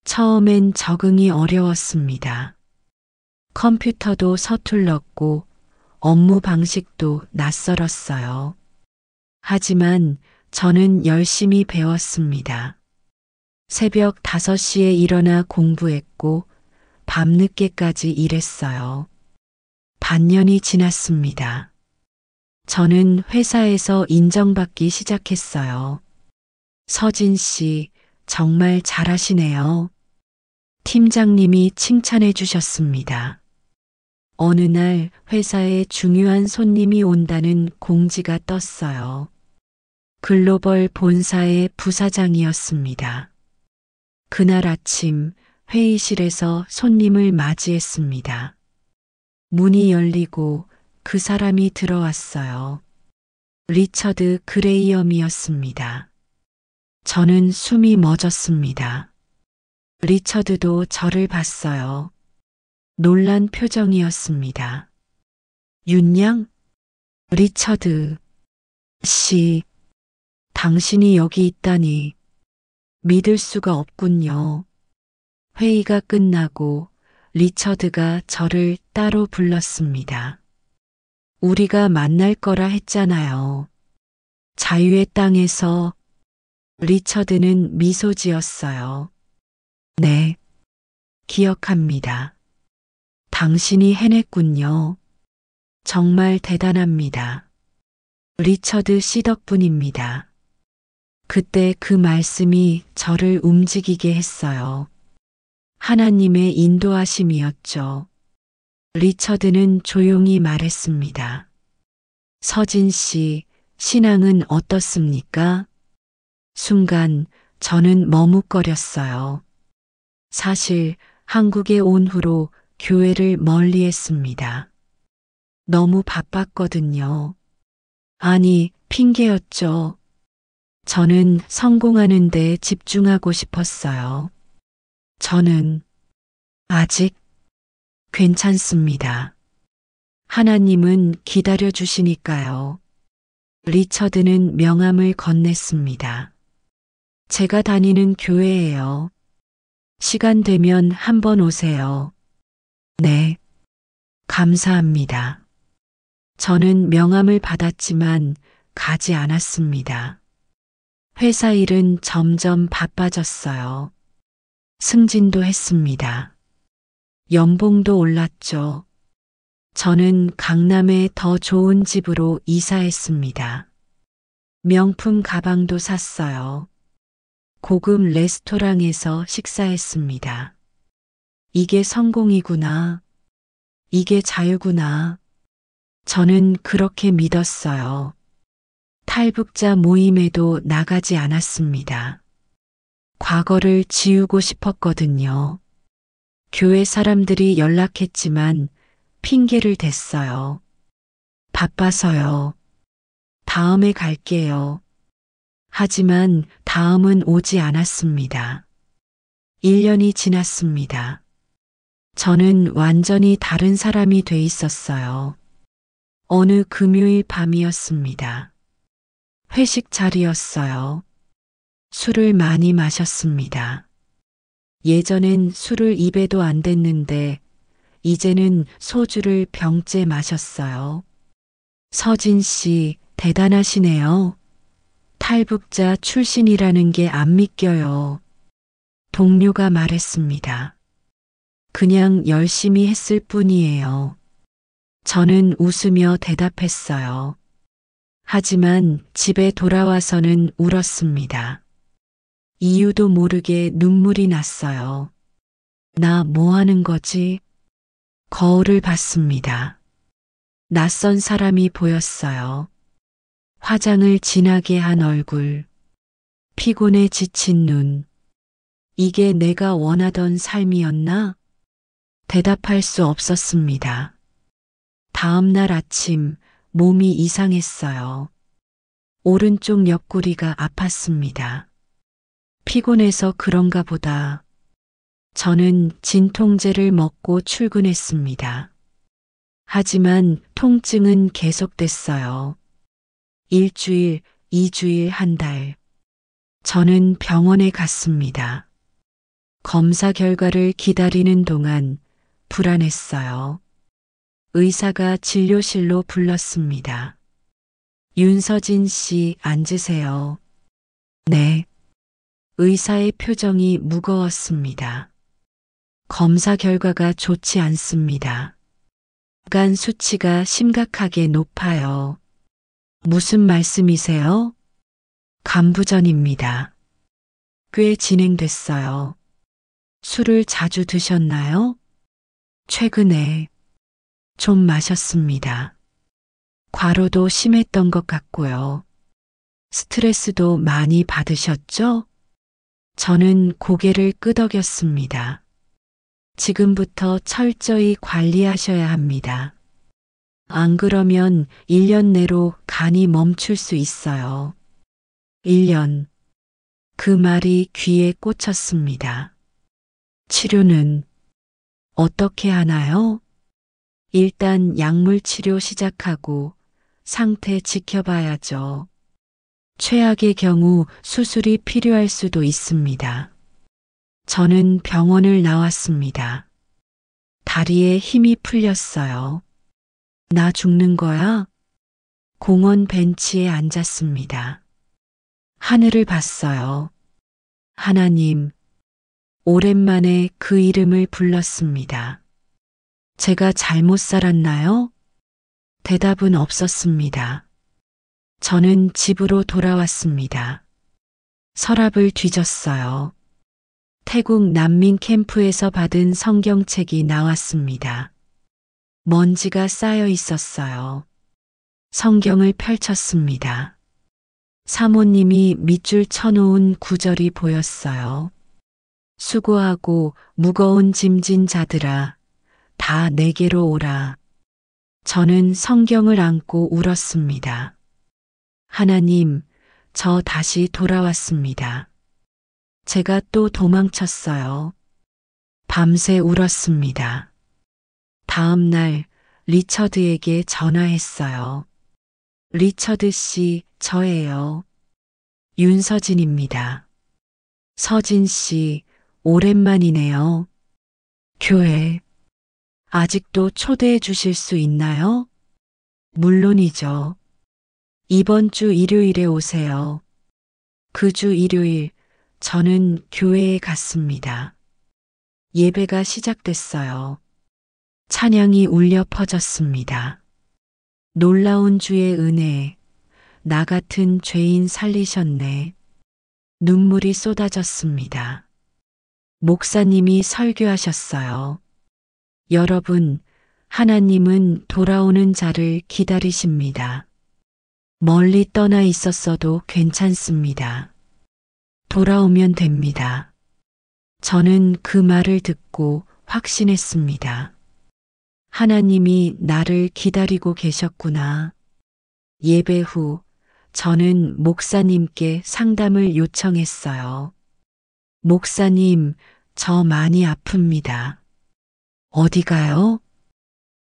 처음엔 적응이 어려웠습니다. 컴퓨터도 서툴렀고 업무 방식도 낯설었어요. 하지만 저는 열심히 배웠습니다. 새벽 5시에 일어나 공부했고 밤늦게까지 일했어요. 반년이 지났습니다. 저는 회사에서 인정받기 시작했어요. 서진 씨, 정말 잘하시네요. 팀장님이 칭찬해 주셨습니다. 어느 날 회사에 중요한 손님이 온다는 공지가 떴어요. 글로벌 본사의 부사장이었습니다. 그날 아침 회의실에서 손님을 맞이했습니다. 문이 열리고 그 사람이 들어왔어요. 리처드 그레이엄이었습니다. 저는 숨이 멎었습니다. 리처드도 저를 봤어요. 놀란 표정이었습니다. 윤양? 리처드 씨, 당신이 여기 있다니 믿을 수가 없군요. 회의가 끝나고 리처드가 저를 따로 불렀습니다. 우리가 만날 거라 했잖아요. 자유의 땅에서. 리처드는 미소 지었어요. 네, 기억합니다. 당신이 해냈군요. 정말 대단합니다. 리처드 씨 덕분입니다. 그때 그 말씀이 저를 움직이게 했어요. 하나님의 인도하심이었죠. 리처드는 조용히 말했습니다. 서진 씨, 신앙은 어떻습니까? 순간 저는 머뭇거렸어요. 사실 한국에 온 후로 교회를 멀리 했습니다. 너무 바빴거든요. 아니, 핑계였죠. 저는 성공하는 데 집중하고 싶었어요. 저는 아직 괜찮습니다. 하나님은 기다려 주시니까요. 리처드는 명함을 건넸습니다. 제가 다니는 교회예요. 시간 되면 한번 오세요. 네, 감사합니다. 저는 명함을 받았지만 가지 않았습니다. 회사 일은 점점 바빠졌어요. 승진도 했습니다. 연봉도 올랐죠. 저는 강남의 더 좋은 집으로 이사했습니다. 명품 가방도 샀어요. 고급 레스토랑에서 식사했습니다. 이게 성공이구나. 이게 자유구나. 저는 그렇게 믿었어요. 탈북자 모임에도 나가지 않았습니다. 과거를 지우고 싶었거든요. 교회 사람들이 연락했지만 핑계를 댔어요. 바빠서요. 다음에 갈게요. 하지만 다음은 오지 않았습니다. 1년이 지났습니다. 저는 완전히 다른 사람이 돼 있었어요. 어느 금요일 밤이었습니다. 회식 자리였어요. 술을 많이 마셨습니다. 예전엔 술을 입에도 안 댔는데 이제는 소주를 병째 마셨어요. 서진 씨, 대단하시네요. 탈북자 출신이라는 게 안 믿겨요. 동료가 말했습니다. 그냥 열심히 했을 뿐이에요. 저는 웃으며 대답했어요. 하지만 집에 돌아와서는 울었습니다. 이유도 모르게 눈물이 났어요. 나 뭐 하는 거지? 거울을 봤습니다. 낯선 사람이 보였어요. 화장을 진하게 한 얼굴, 피곤에 지친 눈. 이게 내가 원하던 삶이었나? 대답할 수 없었습니다. 다음 날 아침 몸이 이상했어요. 오른쪽 옆구리가 아팠습니다. 피곤해서 그런가 보다. 저는 진통제를 먹고 출근했습니다. 하지만 통증은 계속됐어요. 일주일, 2주일, 한 달. 저는 병원에 갔습니다. 검사 결과를 기다리는 동안 불안했어요. 의사가 진료실로 불렀습니다. 윤서진 씨, 앉으세요. 네. 의사의 표정이 무거웠습니다. 검사 결과가 좋지 않습니다. 간 수치가 심각하게 높아요. 무슨 말씀이세요? 간부전입니다. 꽤 진행됐어요. 술을 자주 드셨나요? 최근에 좀 마셨습니다. 과로도 심했던 것 같고요. 스트레스도 많이 받으셨죠? 저는 고개를 끄덕였습니다. 지금부터 철저히 관리하셔야 합니다. 안 그러면 1년 내로 간이 멈출 수 있어요. 1년. 그 말이 귀에 꽂혔습니다. 치료는 어떻게 하나요? 일단 약물 치료 시작하고 상태 지켜봐야죠. 최악의 경우 수술이 필요할 수도 있습니다. 저는 병원을 나왔습니다. 다리에 힘이 풀렸어요. 나 죽는 거야? 공원 벤치에 앉았습니다. 하늘을 봤어요. 하나님, 오랜만에 그 이름을 불렀습니다. 제가 잘못 살았나요? 대답은 없었습니다. 저는 집으로 돌아왔습니다. 서랍을 뒤졌어요. 태국 난민 캠프에서 받은 성경책이 나왔습니다. 먼지가 쌓여 있었어요. 성경을 펼쳤습니다. 사모님이 밑줄 쳐놓은 구절이 보였어요. 수고하고 무거운 짐진 자들아, 다 내게로 오라. 저는 성경을 안고 울었습니다. 하나님, 저 다시 돌아왔습니다. 제가 또 도망쳤어요. 밤새 울었습니다. 다음 날 리처드에게 전화했어요. 리처드 씨, 저예요. 윤서진입니다. 서진 씨, 오랜만이네요. 교회, 아직도 초대해 주실 수 있나요? 물론이죠. 이번 주 일요일에 오세요. 그 주 일요일, 저는 교회에 갔습니다. 예배가 시작됐어요. 찬양이 울려 퍼졌습니다. 놀라운 주의 은혜, 나 같은 죄인 살리셨네. 눈물이 쏟아졌습니다. 목사님이 설교하셨어요. 여러분, 하나님은 돌아오는 자를 기다리십니다. 멀리 떠나 있었어도 괜찮습니다. 돌아오면 됩니다. 저는 그 말을 듣고 확신했습니다. 하나님이 나를 기다리고 계셨구나. 예배 후 저는 목사님께 상담을 요청했어요. 목사님, 저 많이 아픕니다. 어디가요?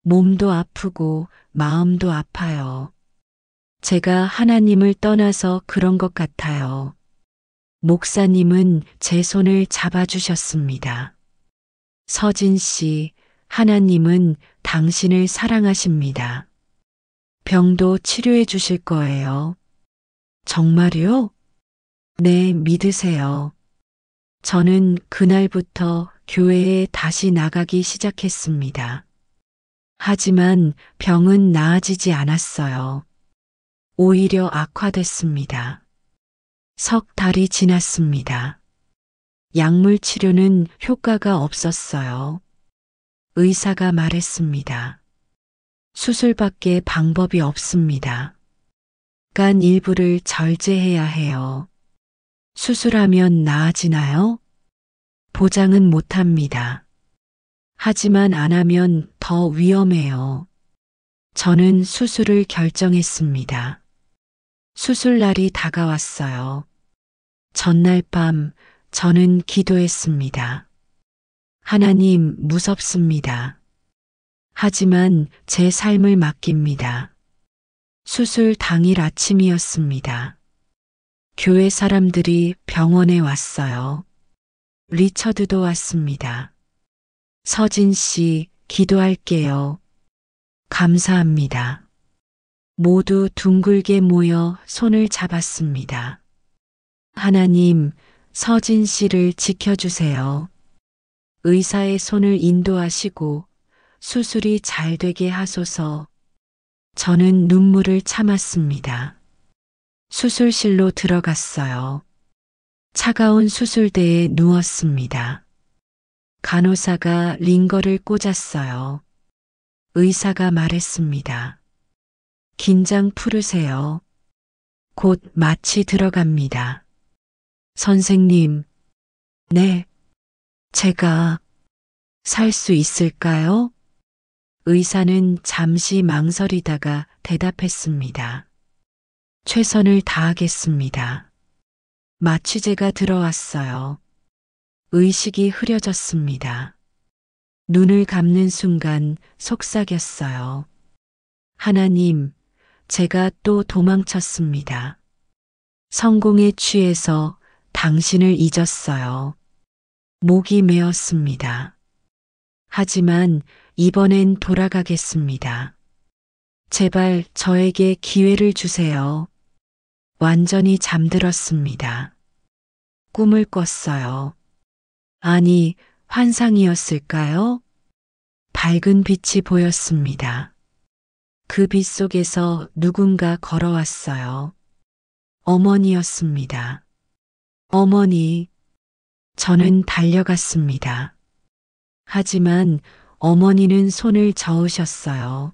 몸도 아프고 마음도 아파요. 제가 하나님을 떠나서 그런 것 같아요. 목사님은 제 손을 잡아주셨습니다. 서진 씨, 하나님은 당신을 사랑하십니다. 병도 치료해 주실 거예요. 정말요? 네, 믿으세요. 저는 그날부터 교회에 다시 나가기 시작했습니다. 하지만 병은 나아지지 않았어요. 오히려 악화됐습니다. 석 달이 지났습니다. 약물 치료는 효과가 없었어요. 의사가 말했습니다. 수술밖에 방법이 없습니다. 간 일부를 절제해야 해요. 수술하면 나아지나요? 보장은 못합니다. 하지만 안 하면 더 위험해요. 저는 수술을 결정했습니다. 수술날이 다가왔어요. 전날 밤 저는 기도했습니다. 하나님, 무섭습니다. 하지만 제 삶을 맡깁니다. 수술 당일 아침이었습니다. 교회 사람들이 병원에 왔어요. 리처드도 왔습니다. 서진 씨, 기도할게요. 감사합니다. 모두 둥글게 모여 손을 잡았습니다. 하나님, 서진 씨를 지켜주세요. 의사의 손을 인도하시고 수술이 잘 되게 하소서. 저는 눈물을 참았습니다. 수술실로 들어갔어요. 차가운 수술대에 누웠습니다. 간호사가 링거를 꽂았어요. 의사가 말했습니다. 긴장 풀으세요. 곧 마취 들어갑니다. 선생님, 네, 제가 살 수 있을까요? 의사는 잠시 망설이다가 대답했습니다. 최선을 다하겠습니다. 마취제가 들어왔어요. 의식이 흐려졌습니다. 눈을 감는 순간 속삭였어요. 하나님, 제가 또 도망쳤습니다. 성공에 취해서 당신을 잊었어요. 목이 메었습니다. 하지만 이번엔 돌아가겠습니다. 제발 저에게 기회를 주세요. 완전히 잠들었습니다. 꿈을 꿨어요. 아니, 환상이었을까요? 밝은 빛이 보였습니다. 그 빛 속에서 누군가 걸어왔어요. 어머니였습니다. 어머니, 저는 달려갔습니다. 하지만 어머니는 손을 저으셨어요.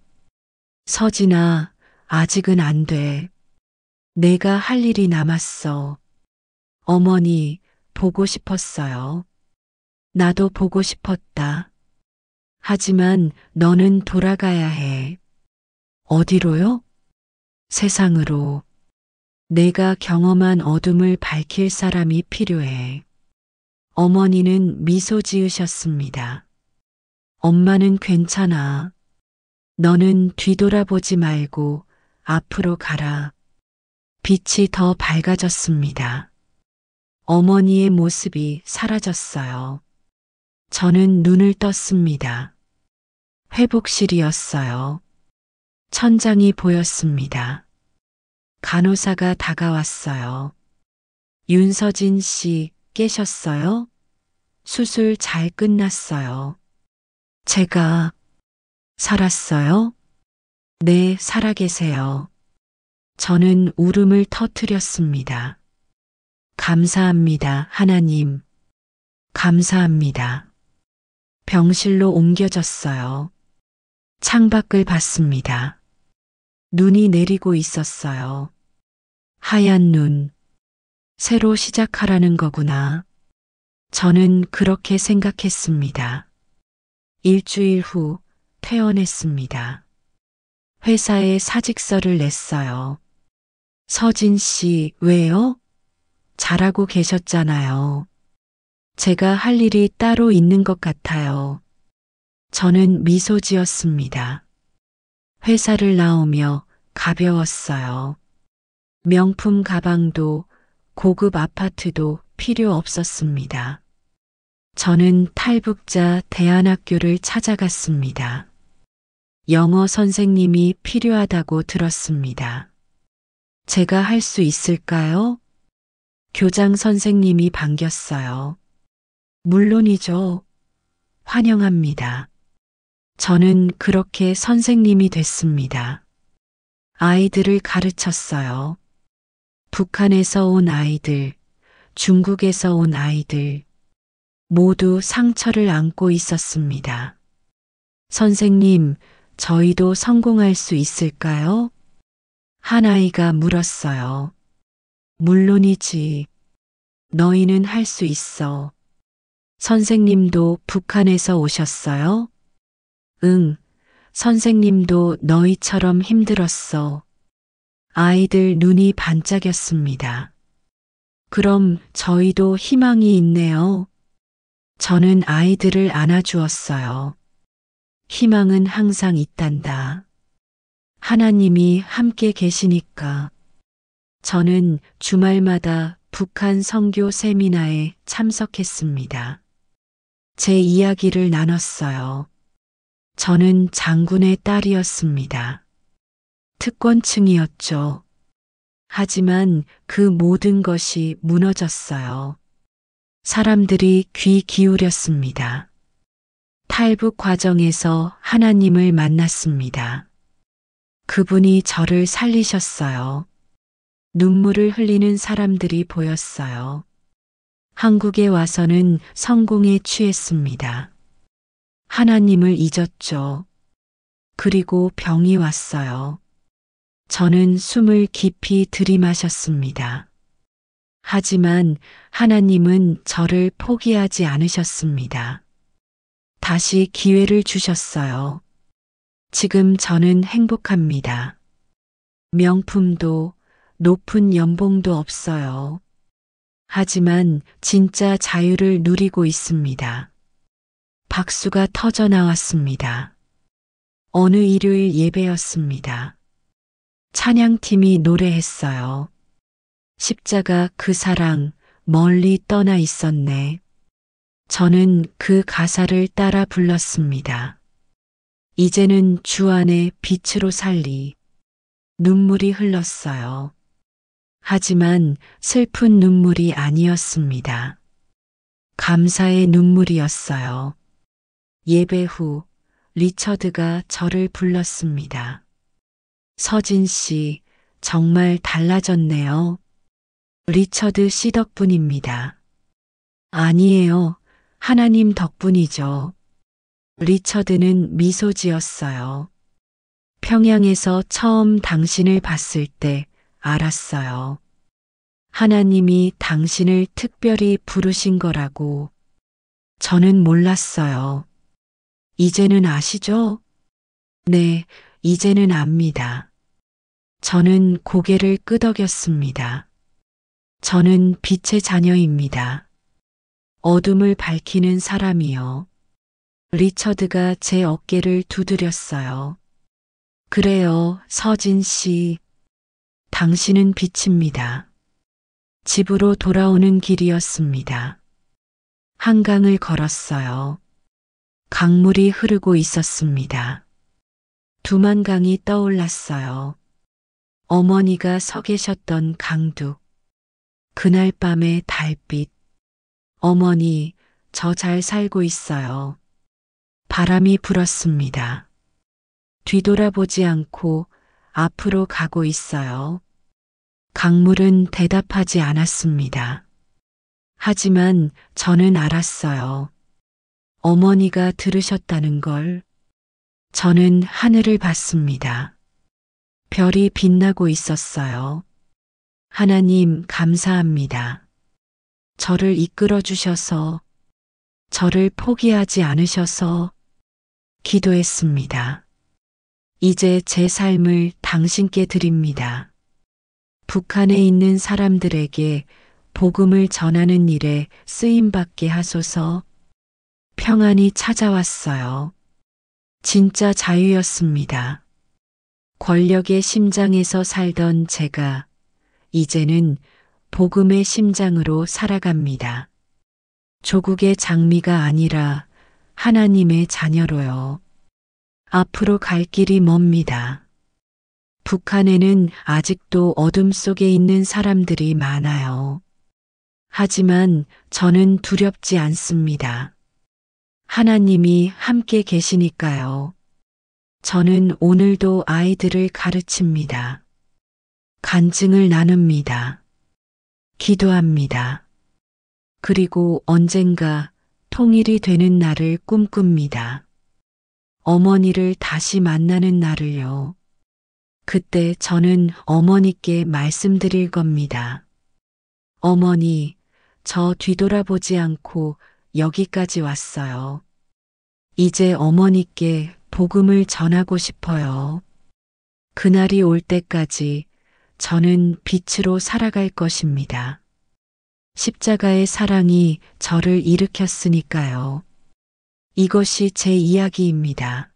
서진아, 아직은 안 돼. 내가 할 일이 남았어. 어머니, 보고 싶었어요. 나도 보고 싶었다. 하지만 너는 돌아가야 해. 어디로요? 세상으로. 내가 경험한 어둠을 밝힐 사람이 필요해. 어머니는 미소 지으셨습니다. 엄마는 괜찮아. 너는 뒤돌아보지 말고 앞으로 가라. 빛이 더 밝아졌습니다. 어머니의 모습이 사라졌어요. 저는 눈을 떴습니다. 회복실이었어요. 천장이 보였습니다. 간호사가 다가왔어요. 윤서진 씨, 깨셨어요? 수술 잘 끝났어요. 제가 살았어요? 네, 살아계세요. 저는 울음을 터뜨렸습니다. 감사합니다, 하나님. 감사합니다. 병실로 옮겨졌어요. 창밖을 봤습니다. 눈이 내리고 있었어요. 하얀 눈. 새로 시작하라는 거구나. 저는 그렇게 생각했습니다. 일주일 후 퇴원했습니다. 회사에 사직서를 냈어요. 서진 씨, 왜요? 잘하고 계셨잖아요. 제가 할 일이 따로 있는 것 같아요. 저는 미소 지었습니다. 회사를 나오며 가벼웠어요. 명품 가방도 고급 아파트도 필요 없었습니다. 저는 탈북자 대안학교를 찾아갔습니다. 영어 선생님이 필요하다고 들었습니다. 제가 할 수 있을까요? 교장 선생님이 반겼어요. 물론이죠. 환영합니다. 저는 그렇게 선생님이 됐습니다. 아이들을 가르쳤어요. 북한에서 온 아이들, 중국에서 온 아이들, 모두 상처를 안고 있었습니다. 선생님, 저희도 성공할 수 있을까요? 한 아이가 물었어요. 물론이지. 너희는 할 수 있어. 선생님도 북한에서 오셨어요? 응, 선생님도 너희처럼 힘들었어. 아이들 눈이 반짝였습니다. 그럼 저희도 희망이 있네요. 저는 아이들을 안아주었어요. 희망은 항상 있단다. 하나님이 함께 계시니까. 저는 주말마다 북한 선교 세미나에 참석했습니다. 제 이야기를 나눴어요. 저는 장군의 딸이었습니다. 특권층이었죠. 하지만 그 모든 것이 무너졌어요. 사람들이 귀 기울였습니다. 탈북 과정에서 하나님을 만났습니다. 그분이 저를 살리셨어요. 눈물을 흘리는 사람들이 보였어요. 한국에 와서는 성공에 취했습니다. 하나님을 잊었죠. 그리고 병이 왔어요. 저는 숨을 깊이 들이마셨습니다. 하지만 하나님은 저를 포기하지 않으셨습니다. 다시 기회를 주셨어요. 지금 저는 행복합니다. 명품도 높은 연봉도 없어요. 하지만 진짜 자유를 누리고 있습니다. 박수가 터져 나왔습니다. 어느 일요일 예배였습니다. 찬양팀이 노래했어요. 십자가 그 사랑 멀리 떠나 있었네. 저는 그 가사를 따라 불렀습니다. 이제는 주 안에 빛으로 살리. 눈물이 흘렀어요. 하지만 슬픈 눈물이 아니었습니다. 감사의 눈물이었어요. 예배 후 리처드가 저를 불렀습니다. 서진 씨, 정말 달라졌네요. 리처드 씨 덕분입니다. 아니에요. 하나님 덕분이죠. 리처드는 미소 지었어요. 평양에서 처음 당신을 봤을 때 알았어요. 하나님이 당신을 특별히 부르신 거라고. 저는 몰랐어요. 이제는 아시죠? 네, 이제는 압니다. 저는 고개를 끄덕였습니다. 저는 빛의 자녀입니다. 어둠을 밝히는 사람이요. 리처드가 제 어깨를 두드렸어요. 그래요, 서진 씨. 당신은 빛입니다. 집으로 돌아오는 길이었습니다. 한강을 걸었어요. 강물이 흐르고 있었습니다. 두만강이 떠올랐어요. 어머니가 서 계셨던 강둑. 그날 밤의 달빛. 어머니, 저 잘 살고 있어요. 바람이 불었습니다. 뒤돌아보지 않고 앞으로 가고 있어요. 강물은 대답하지 않았습니다. 하지만 저는 알았어요. 어머니가 들으셨다는 걸. 저는 하늘을 봤습니다. 별이 빛나고 있었어요. 하나님, 감사합니다. 저를 이끌어 주셔서, 저를 포기하지 않으셔서 기도했습니다. 이제 제 삶을 당신께 드립니다. 북한에 있는 사람들에게 복음을 전하는 일에 쓰임받게 하소서. 평안이 찾아왔어요. 진짜 자유였습니다. 권력의 심장에서 살던 제가 이제는 복음의 심장으로 살아갑니다. 조국의 장미가 아니라 하나님의 자녀로요. 앞으로 갈 길이 멉니다. 북한에는 아직도 어둠 속에 있는 사람들이 많아요. 하지만 저는 두렵지 않습니다. 하나님이 함께 계시니까요. 저는 오늘도 아이들을 가르칩니다. 간증을 나눕니다. 기도합니다. 그리고 언젠가 통일이 되는 날을 꿈꿉니다. 어머니를 다시 만나는 날을요. 그때 저는 어머니께 말씀드릴 겁니다. 어머니, 저 뒤돌아보지 않고 여기까지 왔어요. 이제 어머니께 복음을 전하고 싶어요. 그날이 올 때까지 저는 빛으로 살아갈 것입니다. 십자가의 사랑이 저를 일으켰으니까요. 이것이 제 이야기입니다.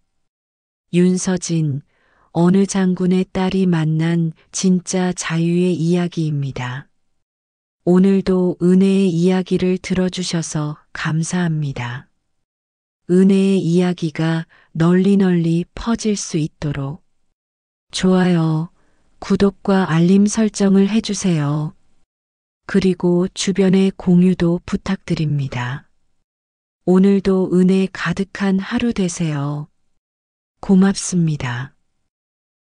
윤서진, 어느 장군의 딸이 만난 진짜 자유의 이야기입니다. 오늘도 은혜의 이야기를 들어주셔서 감사합니다. 은혜의 이야기가 널리 퍼질 수 있도록 좋아요, 구독과 알림 설정을 해주세요. 그리고 주변에 공유도 부탁드립니다. 오늘도 은혜 가득한 하루 되세요. 고맙습니다.